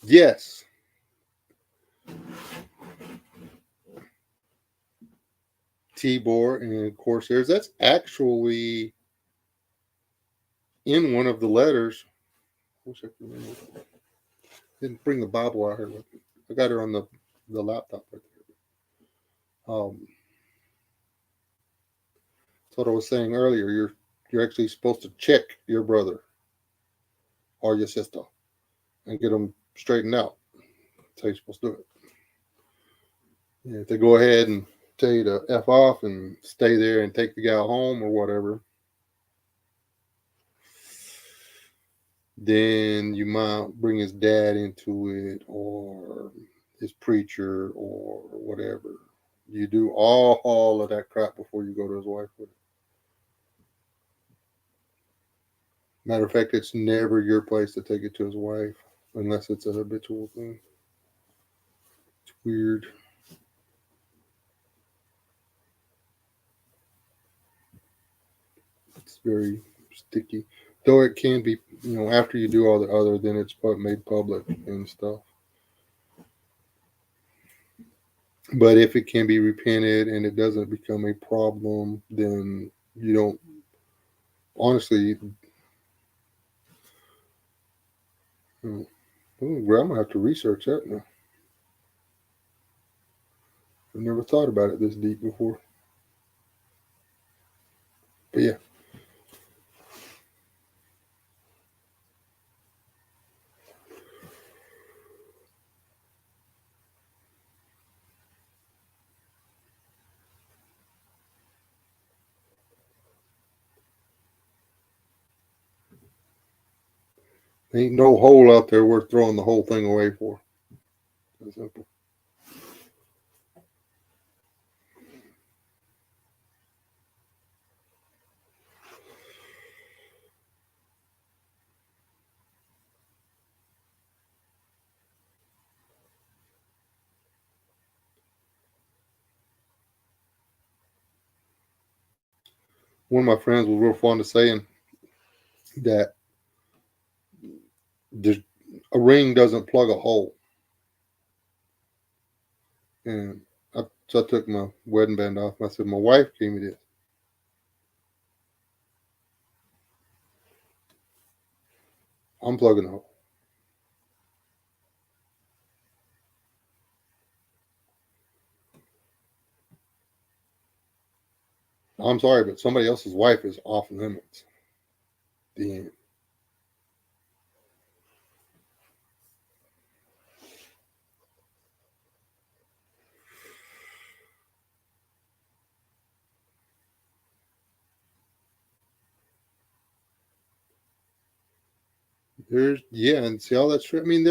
Yes. Tibor and Corsairs. That's actually in one of the letters. I wish I could remember. Didn't bring the Bible out here with me. I got her on the laptop right there. That's what I was saying earlier. You're actually supposed to check your brother or your sister and get them straightened out. That's how you're supposed to do it. And if they go ahead and tell you to F off and stay there and take the guy home or whatever, then you might bring his dad into it or his preacher or whatever. You do all of that crap before you go to his wife with it. Matter of fact, it's never your place to take it to his wife unless it's a habitual thing. It's weird. It's very sticky. Though it can be, after you do all the other, then it's made public and stuff. But if it can be repented and it doesn't become a problem, then you don't. Honestly, I'm gonna have to research that now. I've never thought about it this deep before. But yeah. Ain't no hole out there worth throwing the whole thing away for. That's simple. One of my friends was real fond of saying that a ring doesn't plug a hole. And so I took my wedding band off. And I said, my wife gave me this. I'm plugging the hole. I'm sorry, but somebody else's wife is off limits. The end. And see all that's true. I mean,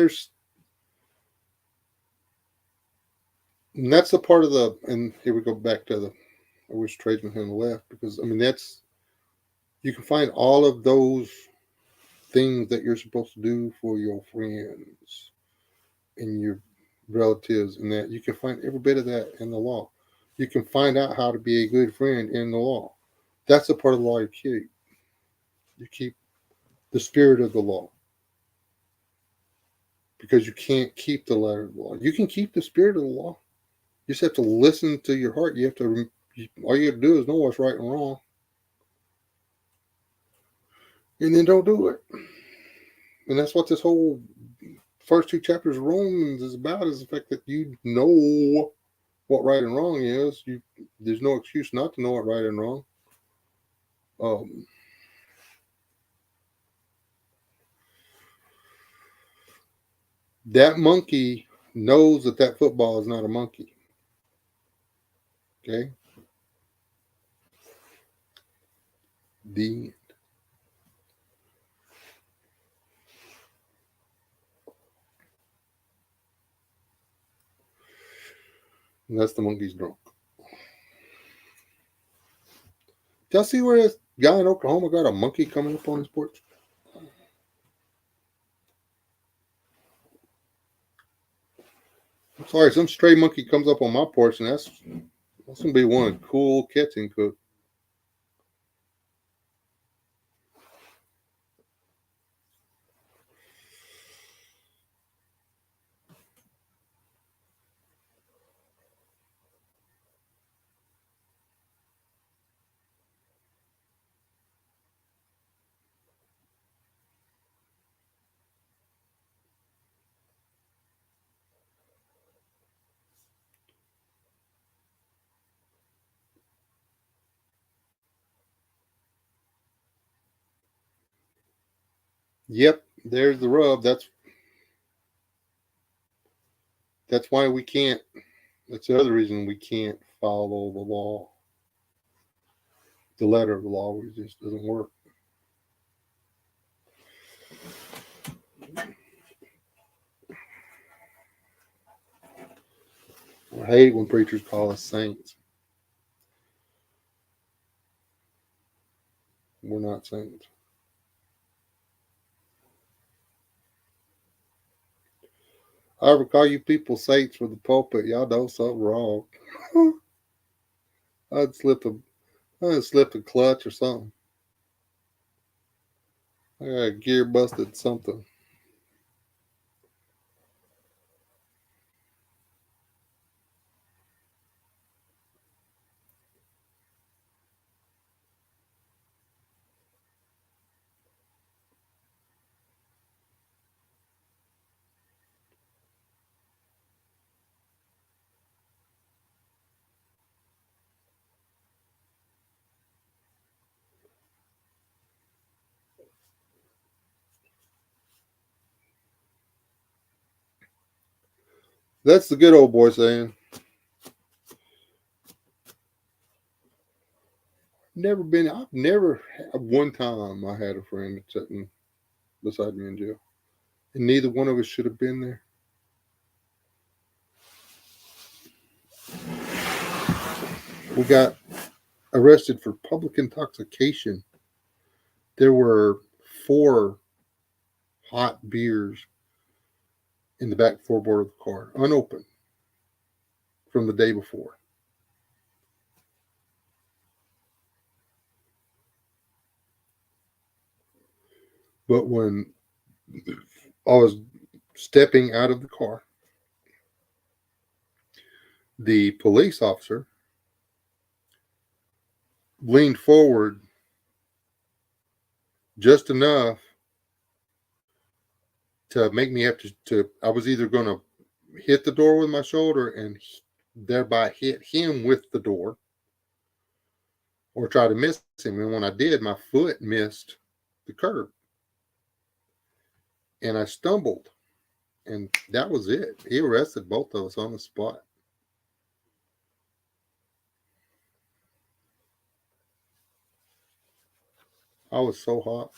and that's the part of and here we go back to I wish tradesman had left, because I mean, you can find all of those things that you're supposed to do for your friends and your relatives, and that you can find every bit of that in the law. You can find out how to be a good friend in the law. That's the part of the law you keep. You keep the spirit of the law, because you can't keep the letter of the law. You can keep the spirit of the law. You just have to listen to your heart. You have to. All you have to do is know what's right and wrong, and then don't do it. And that's what this whole first two chapters of Romans is about: is the fact that you know what right and wrong is. There's no excuse not to know what right and wrong. That monkey knows that football is not a monkey. Okay. The And that's the monkey's drunk. Did y'all see where this guy in Oklahoma got a monkey coming up on his porch? I'm sorry, some stray monkey comes up on my porch, and that's gonna be one cool catching cook. Yep, there's the rub. That's why we can't. That's the other reason we can't follow the law. The letter of the law just doesn't work. I hate when preachers call us saints. We're not saints. I ever call you people saints for the pulpit, y'all know something wrong. I'd slipped a clutch or something. I got a gear busted something. That's the good old boy saying. I've never had one time I had a friend sitting beside me in jail. And neither one of us should have been there. We got arrested for public intoxication. There were 4 hot beers in the back floorboard of the car, unopened, from the day before. But when I was stepping out of the car, the police officer leaned forward just enough to make me have to I was either going to hit the door with my shoulder and thereby hit him with the door, or try to miss him. And when I did, my foot missed the curb and I stumbled, and that was it. He arrested both of us on the spot. I was so hot.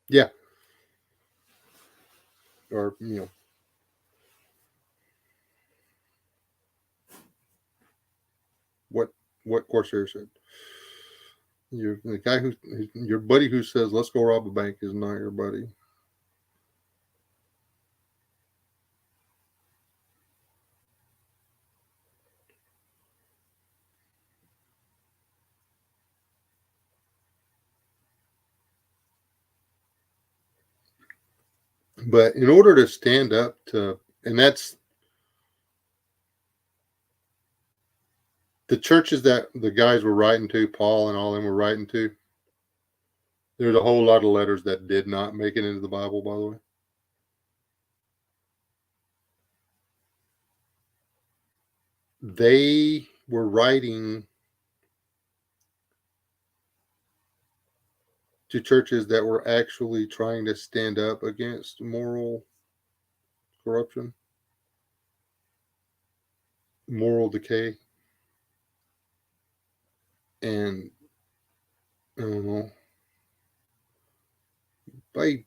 Yeah. Or, what Corsair said. The guy your buddy who says, let's go rob a bank is not your buddy. But in order to stand up to, and that's the churches that the guys were writing to, Paul and all them were writing to, there's a whole lot of letters that did not make it into the Bible, by the way. They were writing to churches that were actually trying to stand up against moral corruption, moral decay. And I don't know, I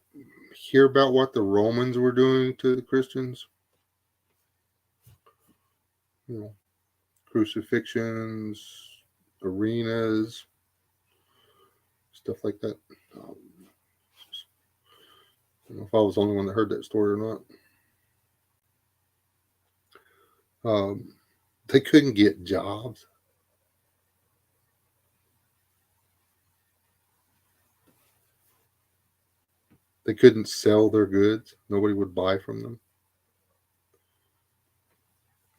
hear about what the Romans were doing to the Christians, crucifixions, arenas, stuff like that. I don't know if I was the only one that heard that story or not. They couldn't get jobs. They couldn't sell their goods. Nobody would buy from them.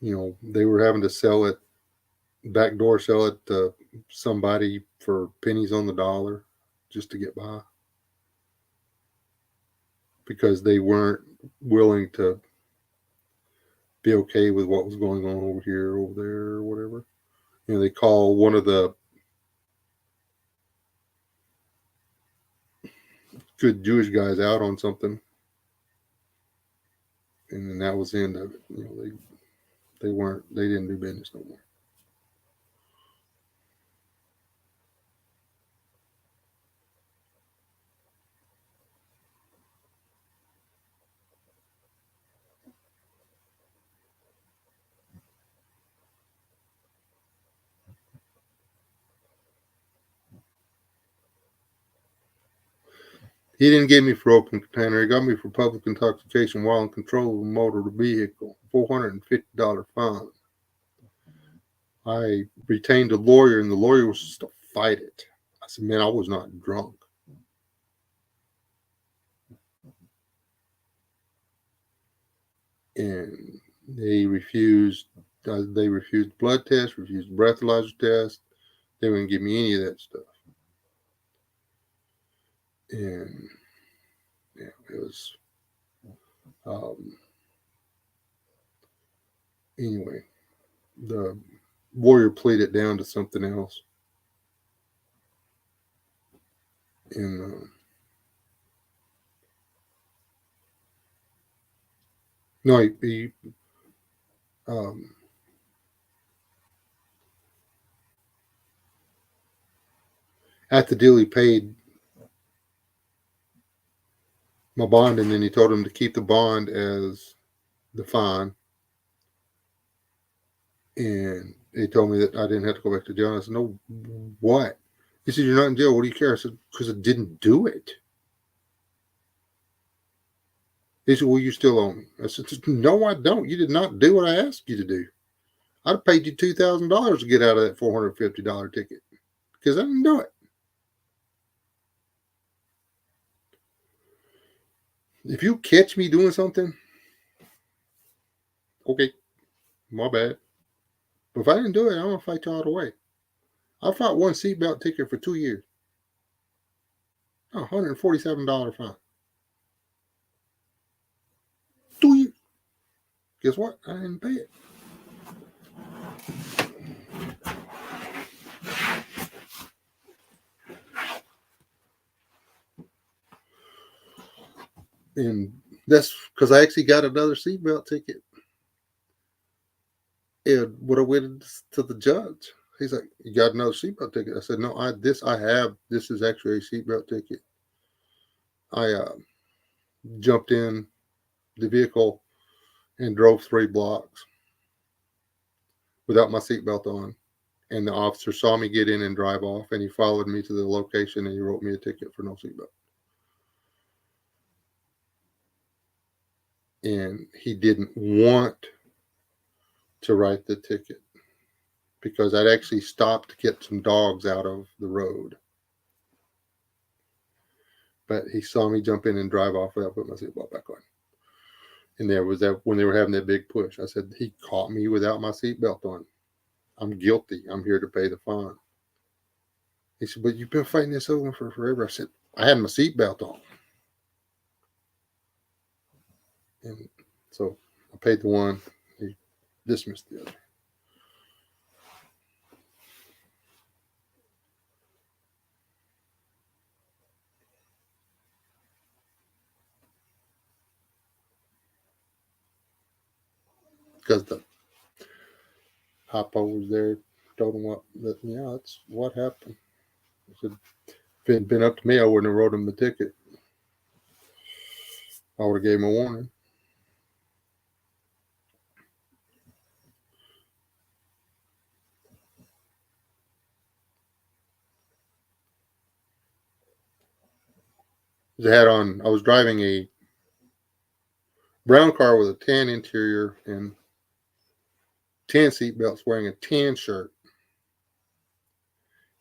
They were having to sell it, backdoor sell it to somebody for pennies on the dollar just to get by, because they weren't willing to be okay with what was going on over here, over there, or whatever. They call one of the good Jewish guys out on something, and then that was the end of it. They didn't do business no more. He didn't get me for open container. He got me for public intoxication while in control of a motor vehicle. $450 fine. I retained a lawyer, and the lawyer was just to fight it. I said, man, I was not drunk. And they refused. They refused blood tests, refused breathalyzer test. They wouldn't give me any of that stuff. And yeah, it was. Anyway, the lawyer pleaded down to something else, and no, he at the deal he paid my bond, and then he told him to keep the bond as the fine. And he told me that I didn't have to go back to jail. And I said, no, what? He said, you're not in jail. What do you care? I said, because I didn't do it. He said, well, you still owe me. I said, no, I don't. You did not do what I asked you to do. I'd have paid you $2,000 to get out of that $450 ticket because I didn't do it. If you catch me doing something, okay, my bad. But if I didn't do it, I'm gonna fight you all the way. I fought one seatbelt ticket for 2 years. $147 fine. 2 years. Guess what? I didn't pay it. And that's because I actually got another seatbelt ticket. And when I went to the judge, he's like, "You got another seatbelt ticket?" I said, "No, I have. This is actually a seatbelt ticket. I jumped in the vehicle and drove 3 blocks without my seatbelt on. And the officer saw me get in and drive off, and he followed me to the location and he wrote me a ticket for no seatbelt. And he didn't want to write the ticket because I'd actually stopped to get some dogs out of the road. But he saw me jump in and drive off without putting my seatbelt back on. And there was that when they were having that big push. I said, he caught me without my seatbelt on. I'm guilty. I'm here to pay the fine. He said, but you've been fighting this over for forever. I said, I had my seatbelt on. And so I paid the one. He dismissed the other. Because the hoppo was there, told him that's what happened. I said, if it had been up to me, I wouldn't have wrote him the ticket. I would have gave him a warning. I was driving a brown car with a tan interior and tan seat belts, wearing a tan shirt.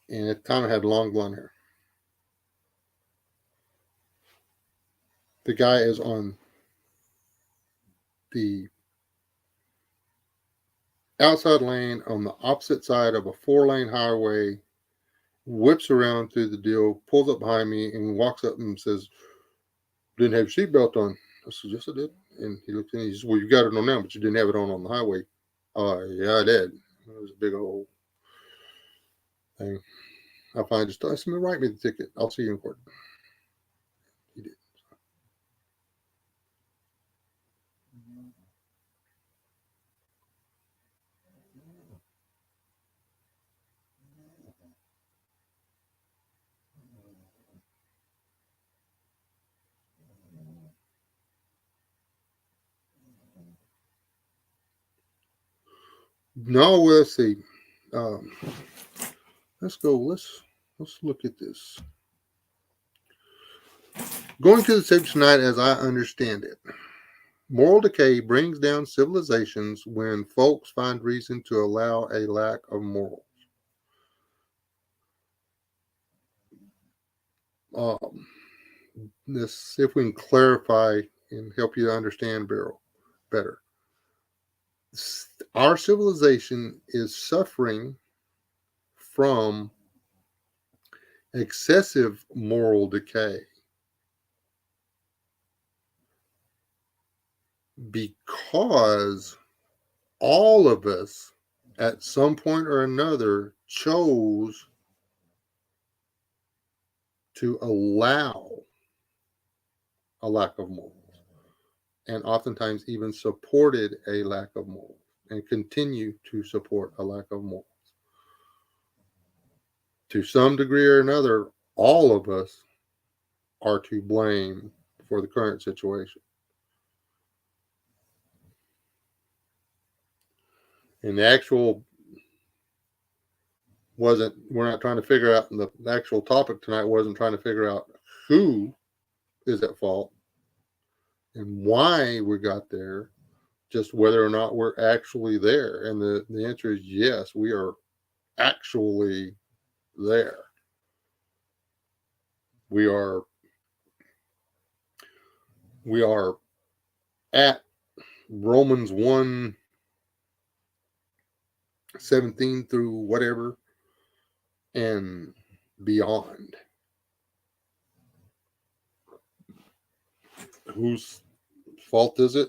And at the time I had long blonde hair. The guy is on the outside lane on the opposite side of a 4-lane highway, whips around through the deal, pulls up behind me, and walks up and says, "Didn't have your seatbelt on." I said, "Yes, I did." And he looked at me and he says, "Well, you got it on now, but you didn't have it on the highway." Yeah, I did. It was a big old thing. I finally just told him, "Write me the ticket. I'll see you in court." He did. No, let's see. Um, let's go. Let's look at this. Going to the subject tonight, as I understand it, moral decay brings down civilizations when folks find reason to allow a lack of morals. Um, let's see if we can clarify and help you understand better. Our civilization is suffering from excessive moral decay because all of us at some point or another chose to allow a lack of morals and oftentimes even supported a lack of morals and continue to support a lack of morals. To some degree or another, all of us are to blame for the current situation. And the actual we're not trying to figure out, the actual topic tonight wasn't trying to figure out who is at fault and why we got there, just whether or not we're actually there. And the answer is yes, we are actually there. We are We are at Romans 1:17 through whatever and beyond. Whose fault is it?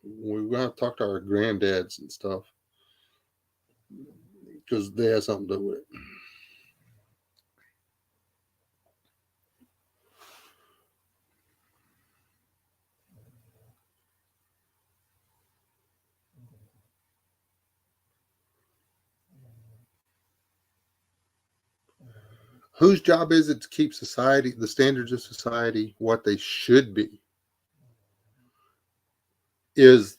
We're going to have to talk to our granddads and stuff because they have something to do with it. Whose job is it to keep society, the standards of society, what they should be? Is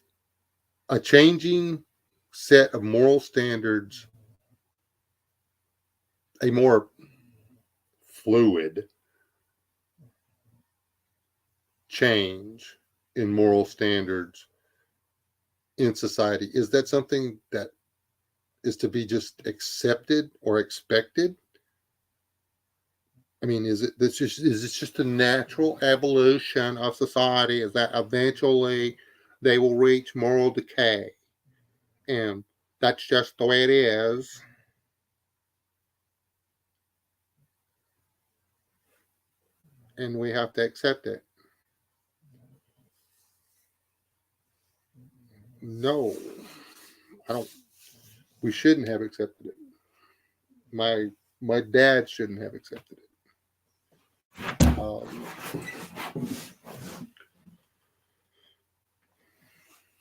a changing set of moral standards a more fluid change in moral standards in society? Is that something that is to be just accepted or expected? I mean, is it just a natural evolution of society? Is that eventually they will reach moral decay, and that's just the way it is? And we have to accept it. No, I don't. We shouldn't have accepted it. My dad shouldn't have accepted it.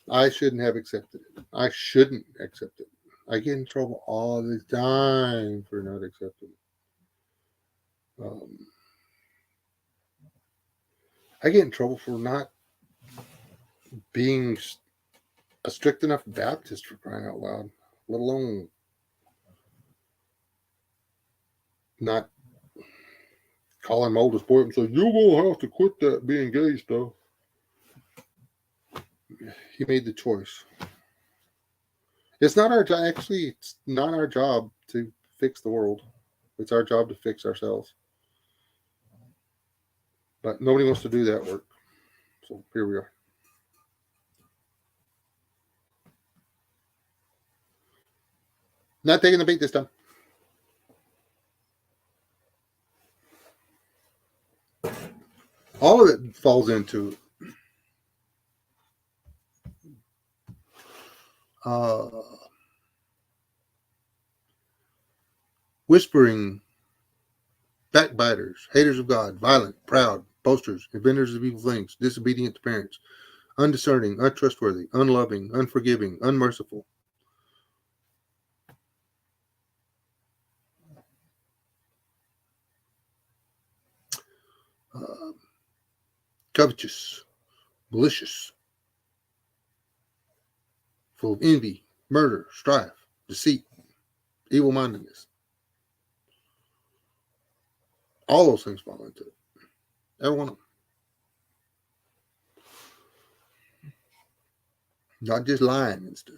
I shouldn't have accepted it. I shouldn't accept it. I get in trouble all the time for not accepting it. I get in trouble for not being a strict enough Baptist, for crying out loud, let alone not calling my oldest boy up and saying, "You're going to have to quit that being gay stuff." He made the choice. It's not our job. Actually, it's not our job to fix the world. It's our job to fix ourselves. But nobody wants to do that work. So here we are. Not taking the bait this time. All of it falls into whispering, backbiters, haters of God, violent, proud, boasters, inventors of evil things, disobedient to parents, undiscerning, untrustworthy, unloving, unforgiving, unmerciful. Covetous, malicious, full of envy, murder, strife, deceit, evil mindedness. All those things fall into it. Every one of them. Not just lying and stuff.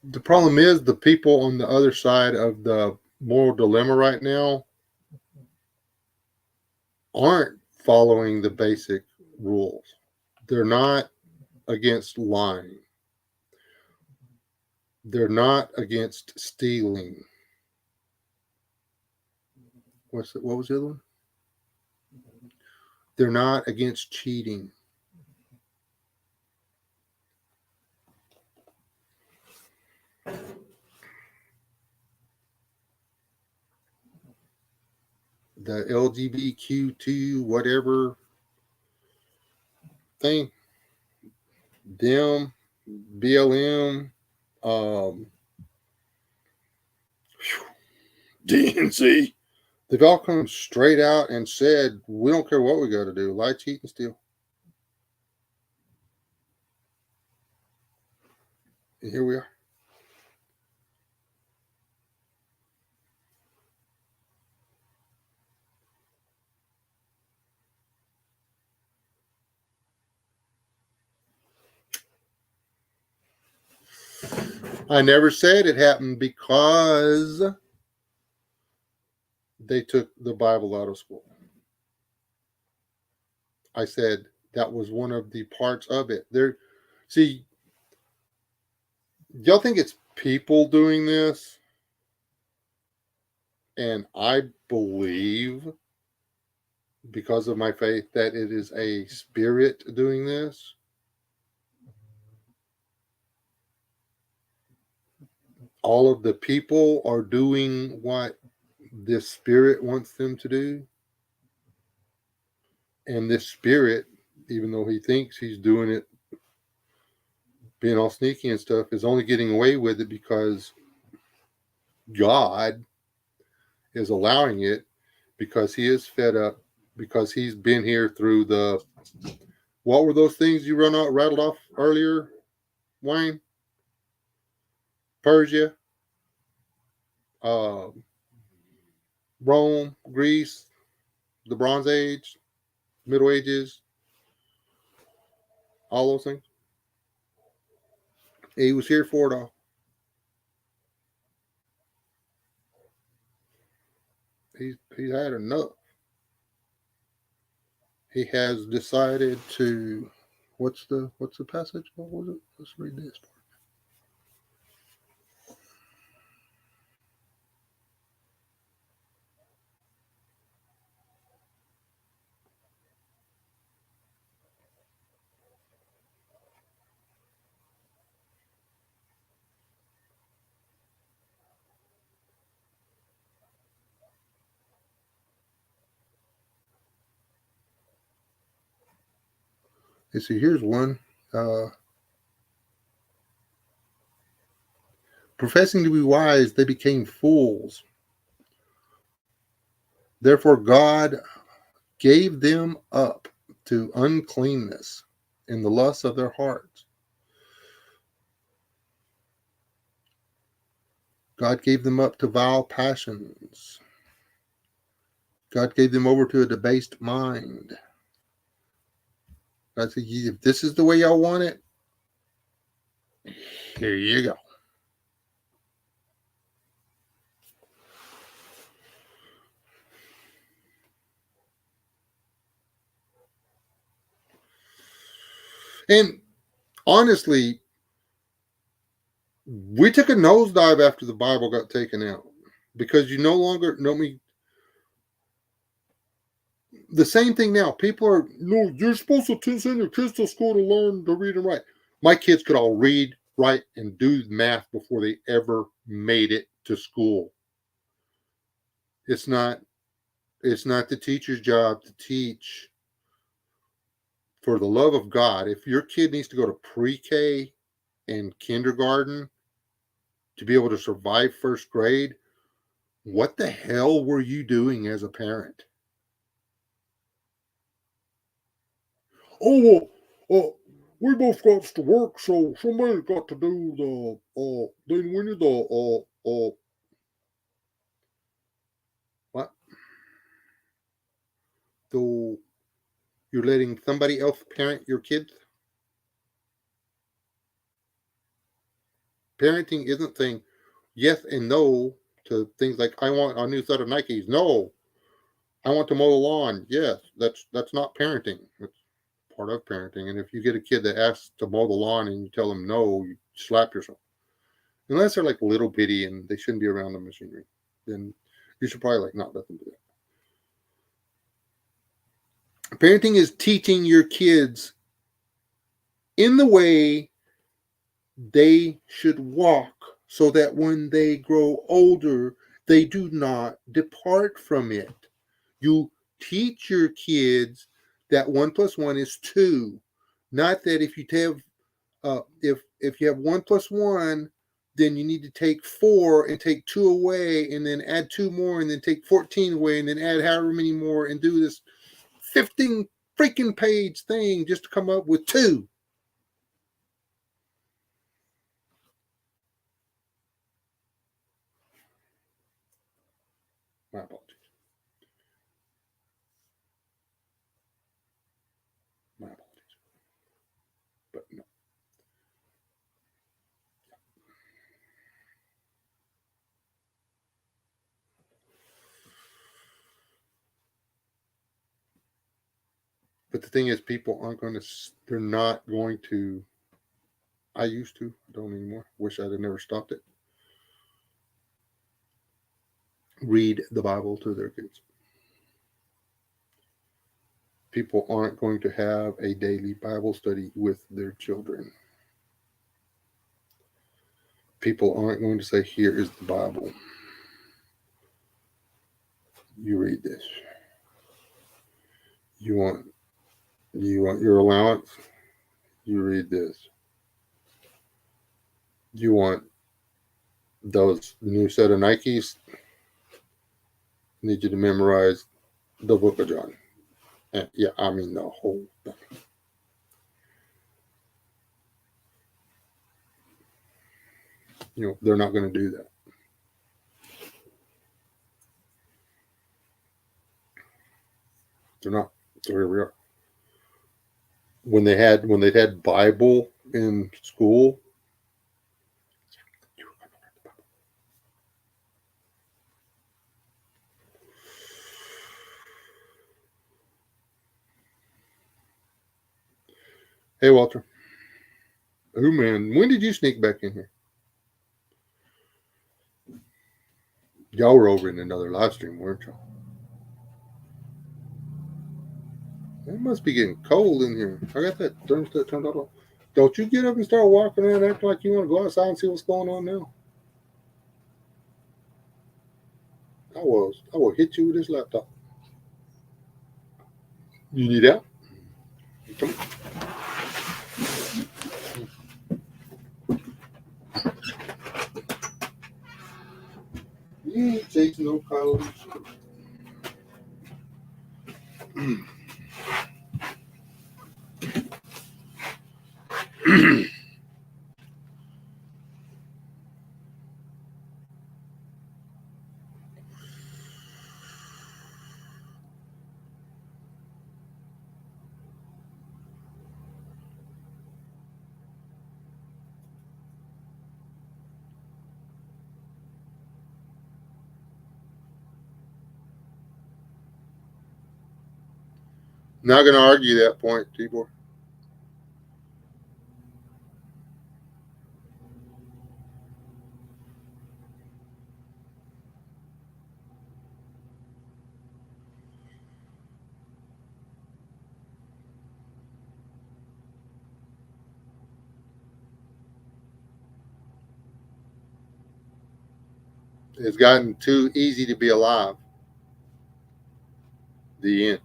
The problem is the people on the other side of the moral dilemma right now aren't following the basic rules. They're not against lying. They're not against stealing. What was the other one? They're not against cheating. the LGBTQ2 whatever thing, them, BLM, um, DNC. They've all come straight out and said, we don't care what we got to do, lie, cheat, and steal. And here we are. I never said it happened because they took the Bible out of school. I said that was one of the parts of it. See, y'all think it's people doing this? And I believe, because of my faith, that it is a spirit doing this. All of the people are doing what this spirit wants them to do. And this spirit, even though he thinks he's doing it, being all sneaky and stuff, is only getting away with it because God is allowing it, because he is fed up, because he's been here through the, what were those things you rattled off earlier, Wayne? Persia, Rome, Greece, the Bronze Age, Middle Ages, all those things. He was here for it all. He's had enough. He has decided to, what's the passage? What was it? Let's read this part. You see, here's one. Professing to be wise, they became fools. Therefore, God gave them up to uncleanness in the lusts of their hearts. God gave them up to vile passions. God gave them over to a debased mind. God said, if this is the way y'all want it, here you go. And honestly, we took a nosedive after the Bible got taken out, because you no longer know me. The same thing now. People are, no, you're supposed to send your kids to school to learn to read and write. My kids could all read, write, and do math before they ever made it to school. It's not the teacher's job to teach. For the love of God, if your kid needs to go to pre-K and kindergarten to be able to survive first grade, what the hell were you doing as a parent? Oh, well, we both got to work, so somebody's got to do then we need what? So you're letting somebody else parent your kids? Parenting isn't saying yes and no to things like, I want a new set of Nikes. No. I want to mow the lawn. Yes. That's not parenting. It's part of parenting. And if you get a kid that asks to mow the lawn and you tell them no, you slap yourself. Unless they're like little bitty and they shouldn't be around the machinery, then you should probably like not let them do that. Parenting is teaching your kids in the way they should walk, so that when they grow older, they do not depart from it. You teach your kids that 1 plus 1 is 2, not that if you have if you have 1 plus 1, then you need to take 4 and take 2 away, and then add 2 more, and then take 14 away, and then add however many more, and do this 15 freaking page thing just to come up with 2. My apologies. My apologies. But no. But the thing is, people aren't going to, they're not going to, I used to, don't anymore. Wish I'd have never stopped it. Read the Bible to their kids. People aren't going to have a daily Bible study with their children. People aren't going to say, here is the Bible. You read this. You want your allowance? You read this. You want those new set of Nikes? Need you to memorize the book of John. And yeah, I mean the whole thing. They're not going to do that. They're not. So here we are. When they had Bible in school, hey Walter. Oh man, when did you sneak back in here? Y'all were over in another live stream, weren't y'all? It must be getting cold in here. I got that thermostat turned off. Don't you get up and start walking around acting like you want to go outside and see what's going on now. I will hit you with this laptop. You need out? Come on. You ain't chasing no coyotes. Not going to argue that point, Tibor. It's gotten too easy to be alive. The end.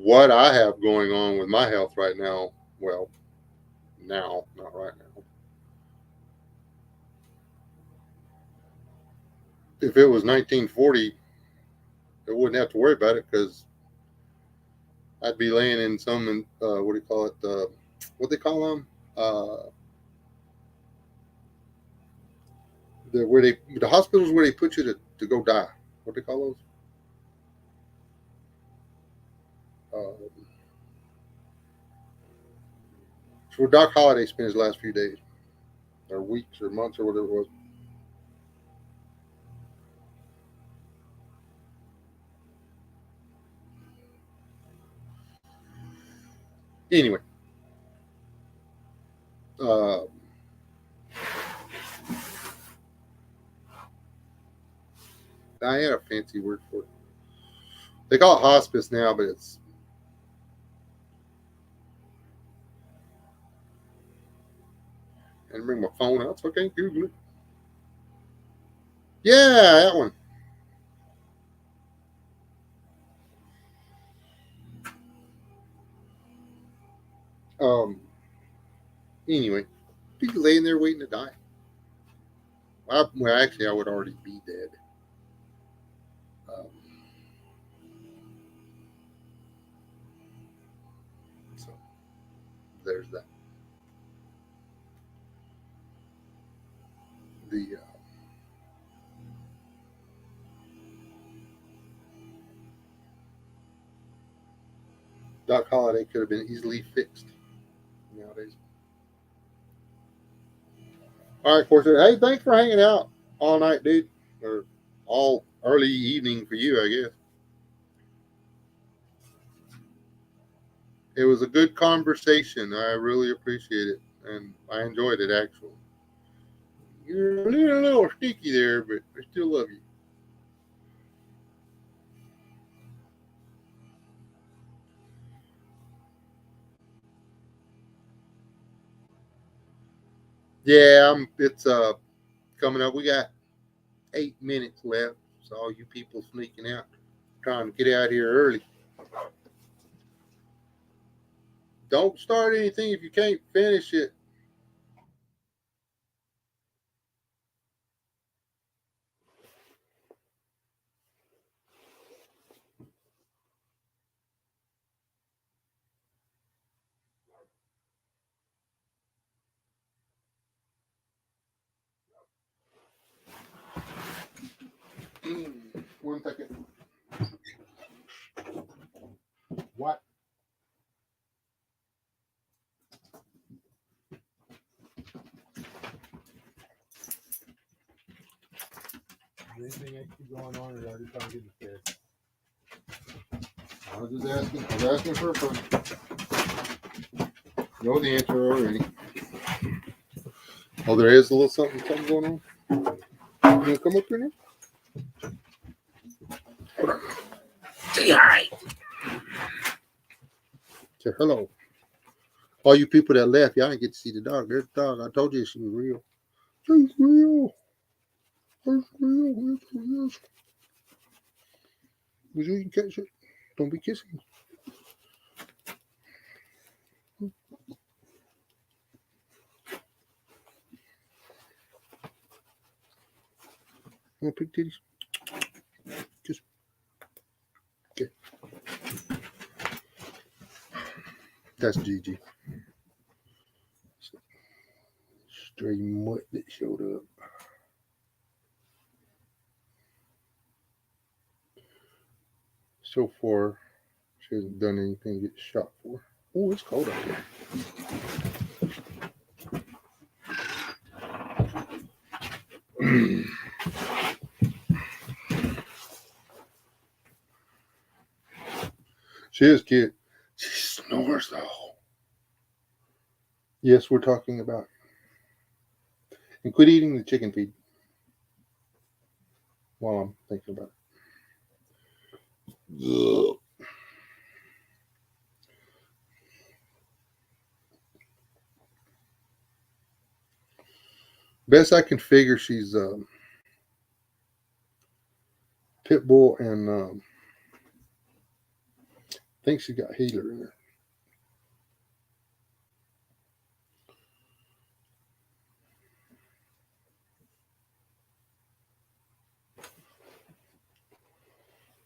What I have going on with my health right now, well, now, not right now. If it was 1940, I wouldn't have to worry about it because I'd be laying in some, what do you call it? What they call them? The hospitals where they put you to go die. What do they call those? It's where Doc Holliday spent his last few days, or weeks, or months, or whatever it was. Anyway, I had a fancy word for it. They call it hospice now, but it's And bring my phone out so I can't Google it. Yeah, that one. Um. Anyway, people laying there waiting to die. Well, actually, I would already be dead. Um, so there's that. The Doc Holliday could have been easily fixed nowadays. All right, Corsair. Hey, thanks for hanging out all night, dude, or all early evening for you, I guess. It was a good conversation. I really appreciate it, and I enjoyed it actually. You're a little sticky there, but I still love you. Yeah, it's coming up. We got 8 minutes left. So all you people sneaking out, trying to get out here early. Don't start anything if you can't finish it. One second. What? Is anything actually going on, or are you trying to get the fed? I was just asking. I was asking for a friend. Know the answer already. Oh, there is a little something going on. You gonna come up here now? Hold on. Say hi. Say hello. All you people that left, y'all didn't get to see the dog. There's the dog. I told you she was real. She's real. It's real. It's real. Was you eating catch it? Don't be kissing. Want pig titties? Just okay. That's Gigi. Stray mutt that showed up. So far, she hasn't done anything to get shot for. Oh, it's cold out there. She is cute. She snores though. Yes, we're talking about. And quit eating the chicken feed while I'm thinking about it. Ugh. Best I can figure, she's pit bull, and I think she got healer in her.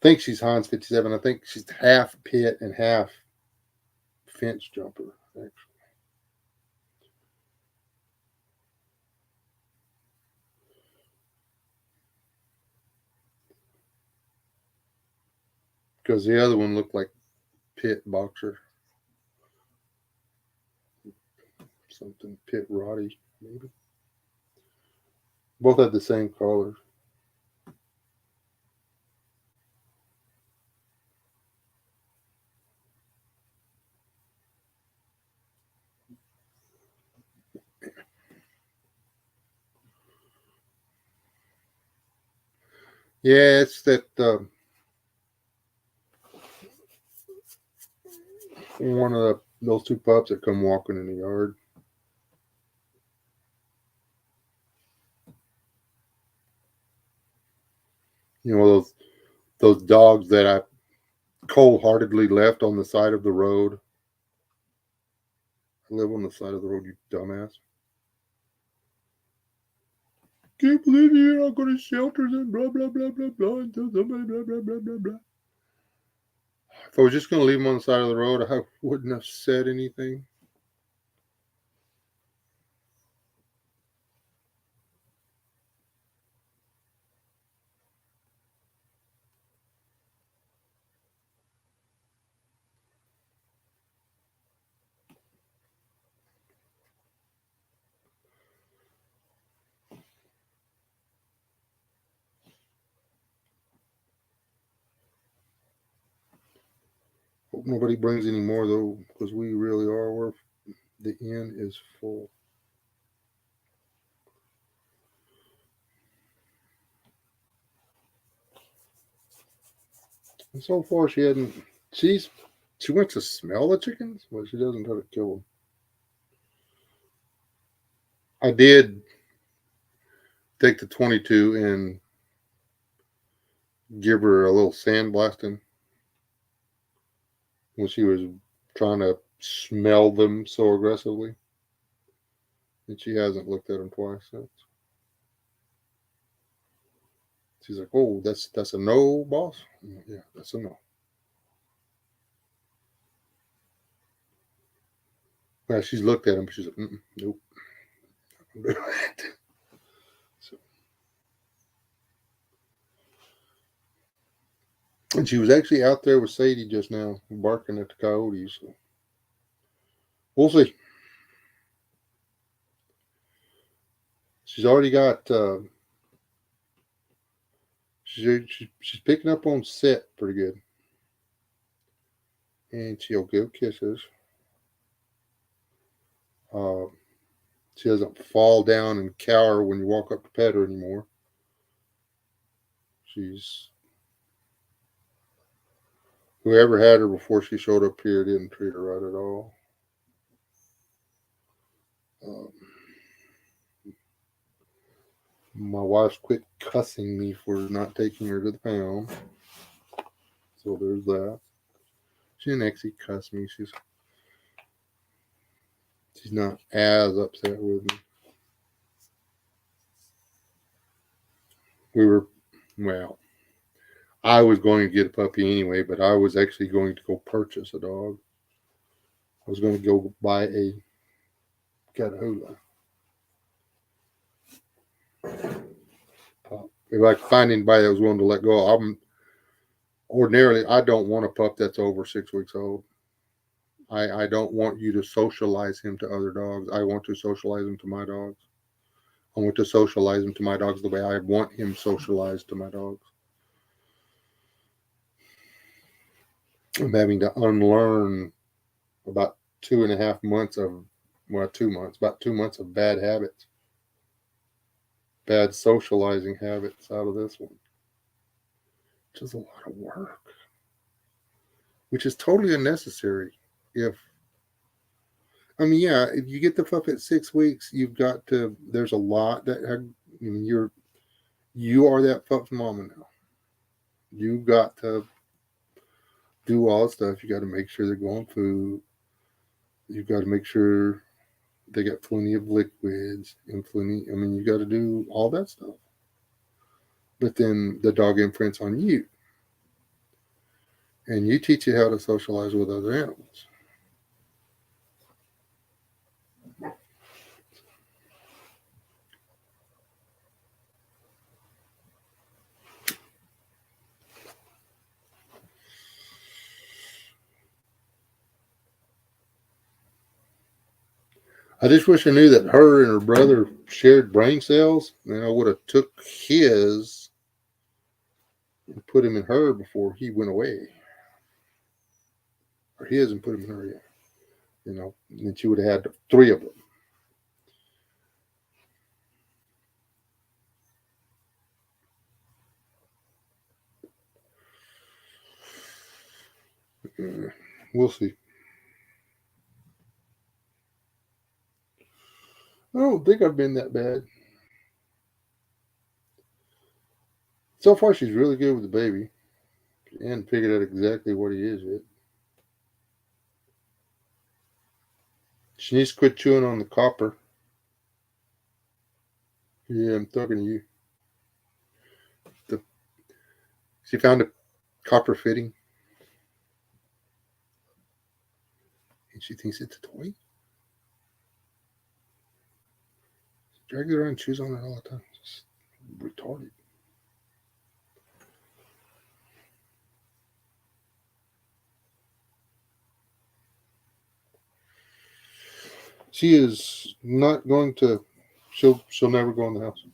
I think she's Hans 57. I think she's half pit and half fence jumper, actually. Because the other one looked like pit boxer. Something pit Roddy, maybe. Both had the same color. Yeah, it's that one of those two pups that come walking in the yard. You know, those dogs that I cold-heartedly left on the side of the road. I live on the side of the road, you dumbass. Can't believe you're not going to shelters and blah, blah, blah, blah, blah, until somebody blah, blah, blah, blah, blah. If I was just going to leave them on the side of the road, I wouldn't have said anything. Hope nobody brings any more, though, because we really are where the inn is full. And so far, she hadn't. She went to smell the chickens, but she doesn't try to kill them. I did take the 22 and give her a little sandblasting when she was trying to smell them so aggressively. And she hasn't looked at them twice since. She's like, "Oh, that's a no, boss." I'm like, yeah, that's a no. Now she's looked at him, but she's like, "Nope, not gonna do it." So, and she was actually out there with Sadie just now, barking at the coyotes. So we'll see. She's already got. She's picking up on scent pretty good, and she'll give kisses. Uh, she doesn't fall down and cower when you walk up to pet her anymore. She's whoever had her before she showed up here didn't treat her right at all. Um, my wife's quit cussing me for not taking her to the pound, so there's that. She didn't actually cuss me. She's not as upset with me. We were, well, I was going to get a puppy anyway, but I was actually going to go purchase a dog. I was going to go buy a Catahoula. If I could find anybody that was willing to let go, ordinarily I don't want a pup that's over 6 weeks old. I don't want you to socialize him to other dogs. I want to socialize him to my dogs. I want to socialize him to my dogs the way I want him socialized to my dogs. I'm having to unlearn about 2.5 months of, well, 2 months, about 2 months of bad habits, bad socializing habits out of this one, which is a lot of work, which is totally unnecessary. If you get the pup at 6 weeks, you've got to. There's a lot that you are that pup's mama now. You've got to do all the stuff. You got to make sure they're going food. You've got to make sure they got plenty of liquids and plenty. You got to do all that stuff. But then the dog imprints on you, and you teach it how to socialize with other animals. I just wish I knew that her and her brother shared brain cells, and I would have took his and put him in her before he went away, or his and put him in her. Yeah. And then she would have had 3 of them. We'll see. I don't think I've been that bad. So far, she's really good with the baby. She hasn't figured out exactly what he is yet. She needs to quit chewing on the copper. Yeah, I'm talking to you. The, she found a copper fitting, and she thinks it's a toy. She drags it around and chews on it all the time. It's retarded. She is not going to. She'll never go in the house.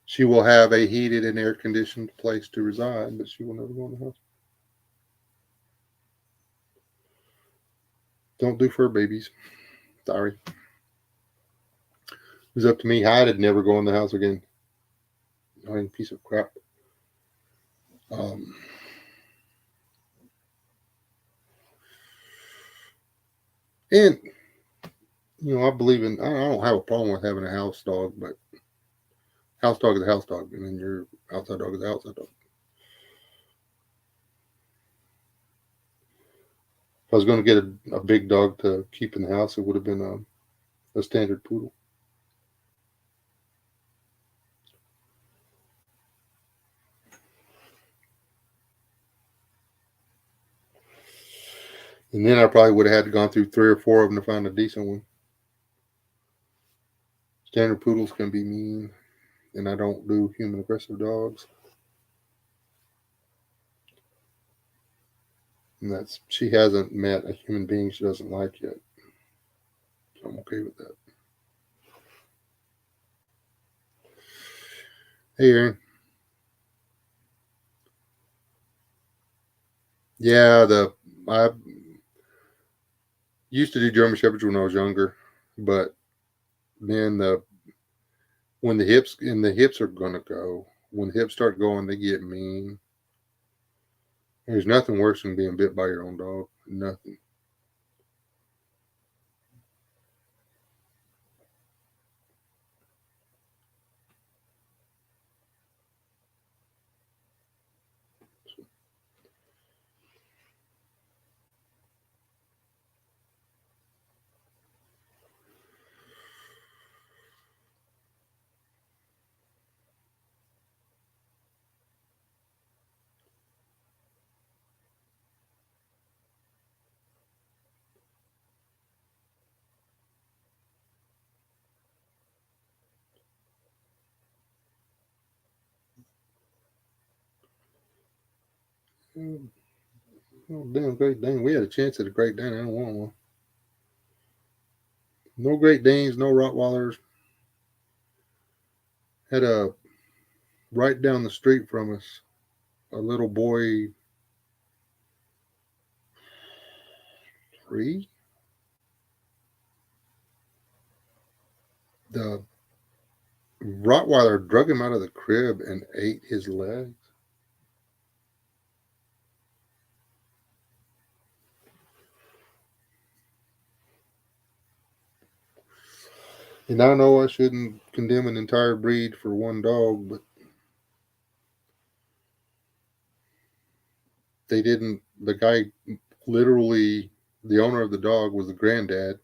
She will have a heated and air conditioned place to reside, but she will never go in the house. Don't do fur babies. Sorry. It was up to me. I'd never go in the house again. I piece of crap. Um, and I believe in. I don't have a problem with having a house dog, but house dog is a house dog, and then your outside dog is an outside dog. If I was going to get a big dog to keep in the house, it would have been a standard poodle. And then I probably would have had to gone through 3 or 4 of them to find a decent one. Standard poodles can be mean, and I don't do human aggressive dogs. And that's she hasn't met a human being she doesn't like yet. So I'm okay with that. Hey, Aaron. Yeah, I used to do German Shepherds when I was younger, but then when the hips are gonna go, when the hips start going, they get mean. There's nothing worse than being bit by your own dog. Nothing. Oh, damn Great Dane. We had a chance at a Great Dane. I don't want one. No Great Danes, no Rottweilers. Had a right down the street from us, a little boy, 3. The Rottweiler drug him out of the crib and ate his legs. And I know I shouldn't condemn an entire breed for one dog, but they didn't. The guy literally, the owner of the dog was the granddad,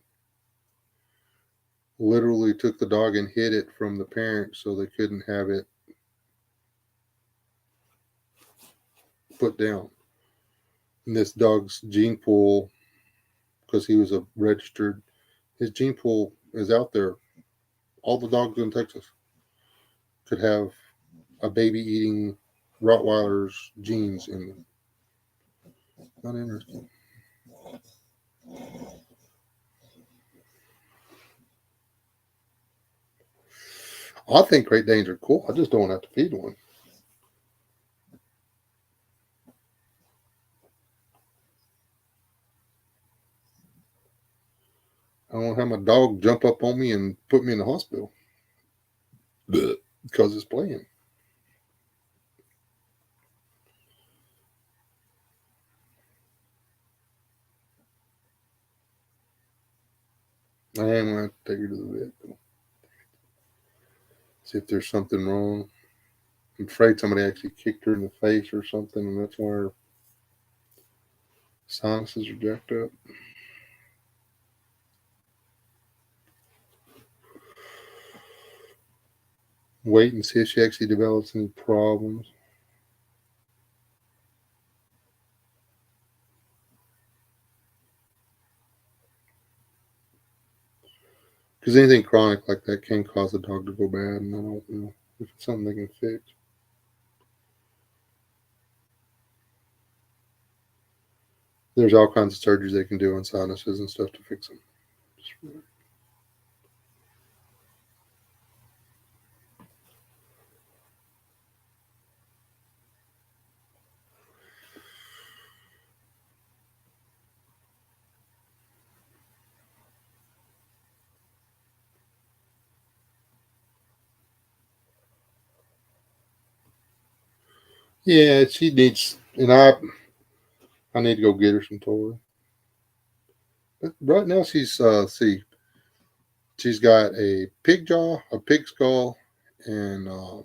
literally took the dog and hid it from the parents so they couldn't have it put down. And this dog's gene pool, because he was a registered, his gene pool is out there. All the dogs in Texas could have a baby eating Rottweiler's genes in them. Not interesting. I think Great Danes are cool. I just don't have to feed one. I don't have my dog jump up on me and put me in the hospital because it's playing. I am going to take her to the vet. See if there's something wrong. I'm afraid somebody actually kicked her in the face or something, and that's why her sinuses are jacked up. Wait and see if she actually develops any problems. Because anything chronic like that can cause the dog to go bad, and I don't know if it's something they can fix. There's all kinds of surgeries they can do on sinuses and stuff to fix them. Yeah, she needs, and I need to go get her some toys. But right now she's she's got a pig jaw, a pig skull, and that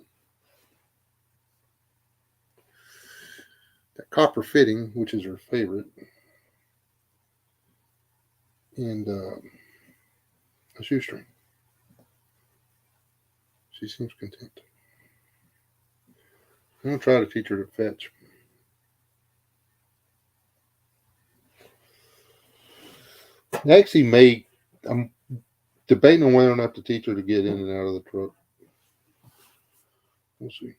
copper fitting, which is her favorite, and a shoestring. She seems content. I'm gonna try to teach her to fetch. I actually may. I'm debating on whether or not to teach her to get in and out of the truck. We'll see.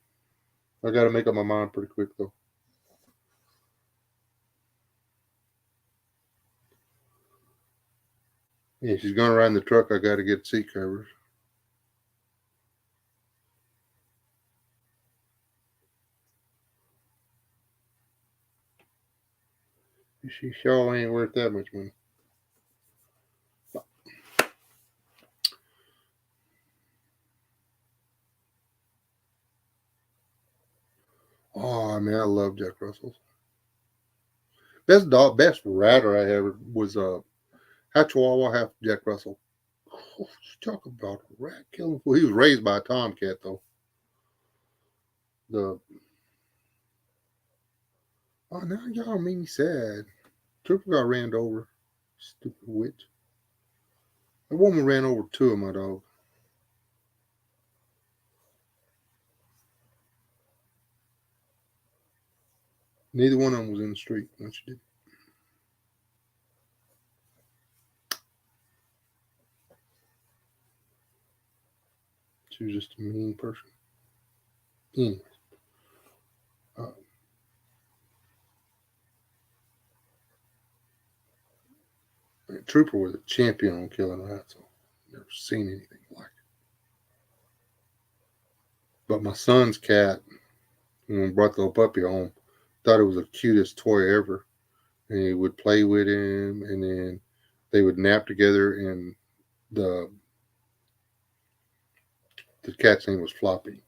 I got to make up my mind pretty quick though. Yeah, she's gonna ride in the truck. I got to get seat covers. She sure ain't worth that much money. Oh man, I love Jack Russells. Best dog, best ratter I ever was half Chihuahua, half Jack Russell. Oh, talk about a rat killing. Well, he was raised by a tomcat though. The now y'all made me sad. Trooper got ran over. Stupid witch. A woman ran over two of my dogs. Neither one of them was in the street when she did. She was just a mean person. Anyway, uh, Trooper was a champion on killing rats. I've never seen anything like it. But my son's cat, when we brought the little puppy home, thought it was the cutest toy ever. And he would play with him, and then they would nap together. And the the cat's name was Floppy.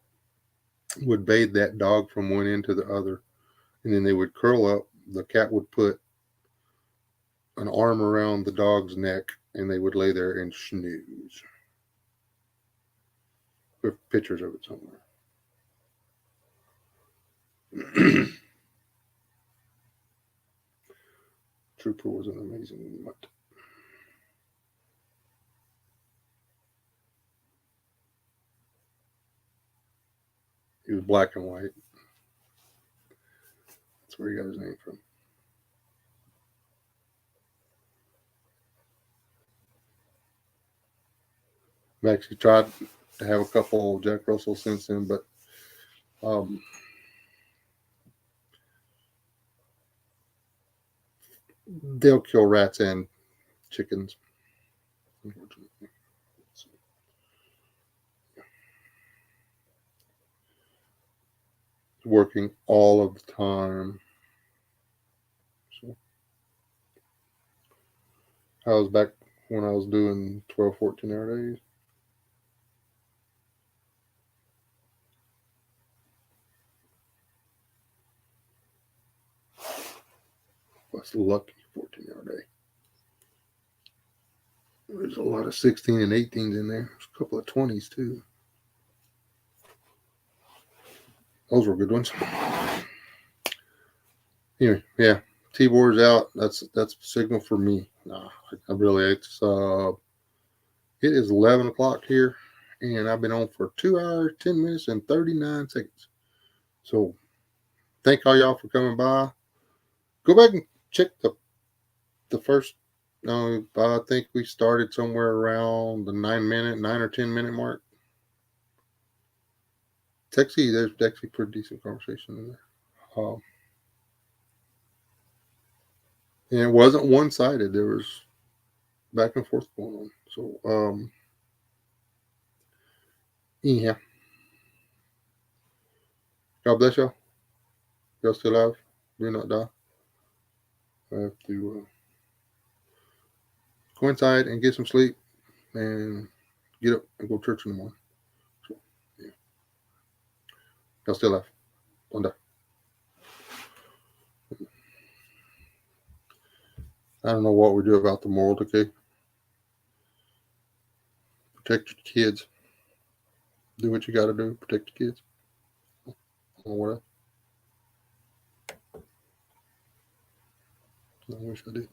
Would bathe that dog from one end to the other, and then they would curl up. The cat would put an arm around the dog's neck, and they would lay there and snooze. With pictures of it somewhere. Trooper was an amazing mutt. He was black and white. That's where he got his name from. I've actually tried to have a couple Jack Russell since then, but um, they'll kill rats and chickens. Unfortunately, so, working all of the time. So I was back when I was doing 12, 14-hour days. That's lucky 14-hour day. There's a lot of 16 and 18s in there. There's a couple of 20s too. Those were good ones. Anyway, yeah, T-Boy's out. That's a signal for me. Nah, I really it is 11 o'clock here, and I've been on for 2 hours, 10 minutes, and 39 seconds. So thank all y'all for coming by. Go back and check the first. I think we started somewhere around the 9 or 10 minute mark. There's actually pretty decent conversation in there. And it wasn't one sided. There was back and forth going on. So anyhow, God bless y'all. Y'all still alive. Do not die. I have to go inside and get some sleep and get up and go to church in the morning. So, yeah. Y'all still alive. Don't die. I don't know what we do about the moral decay. Protect your kids. Do what you got to do. Protect your kids. I don't know what else. I wish I did.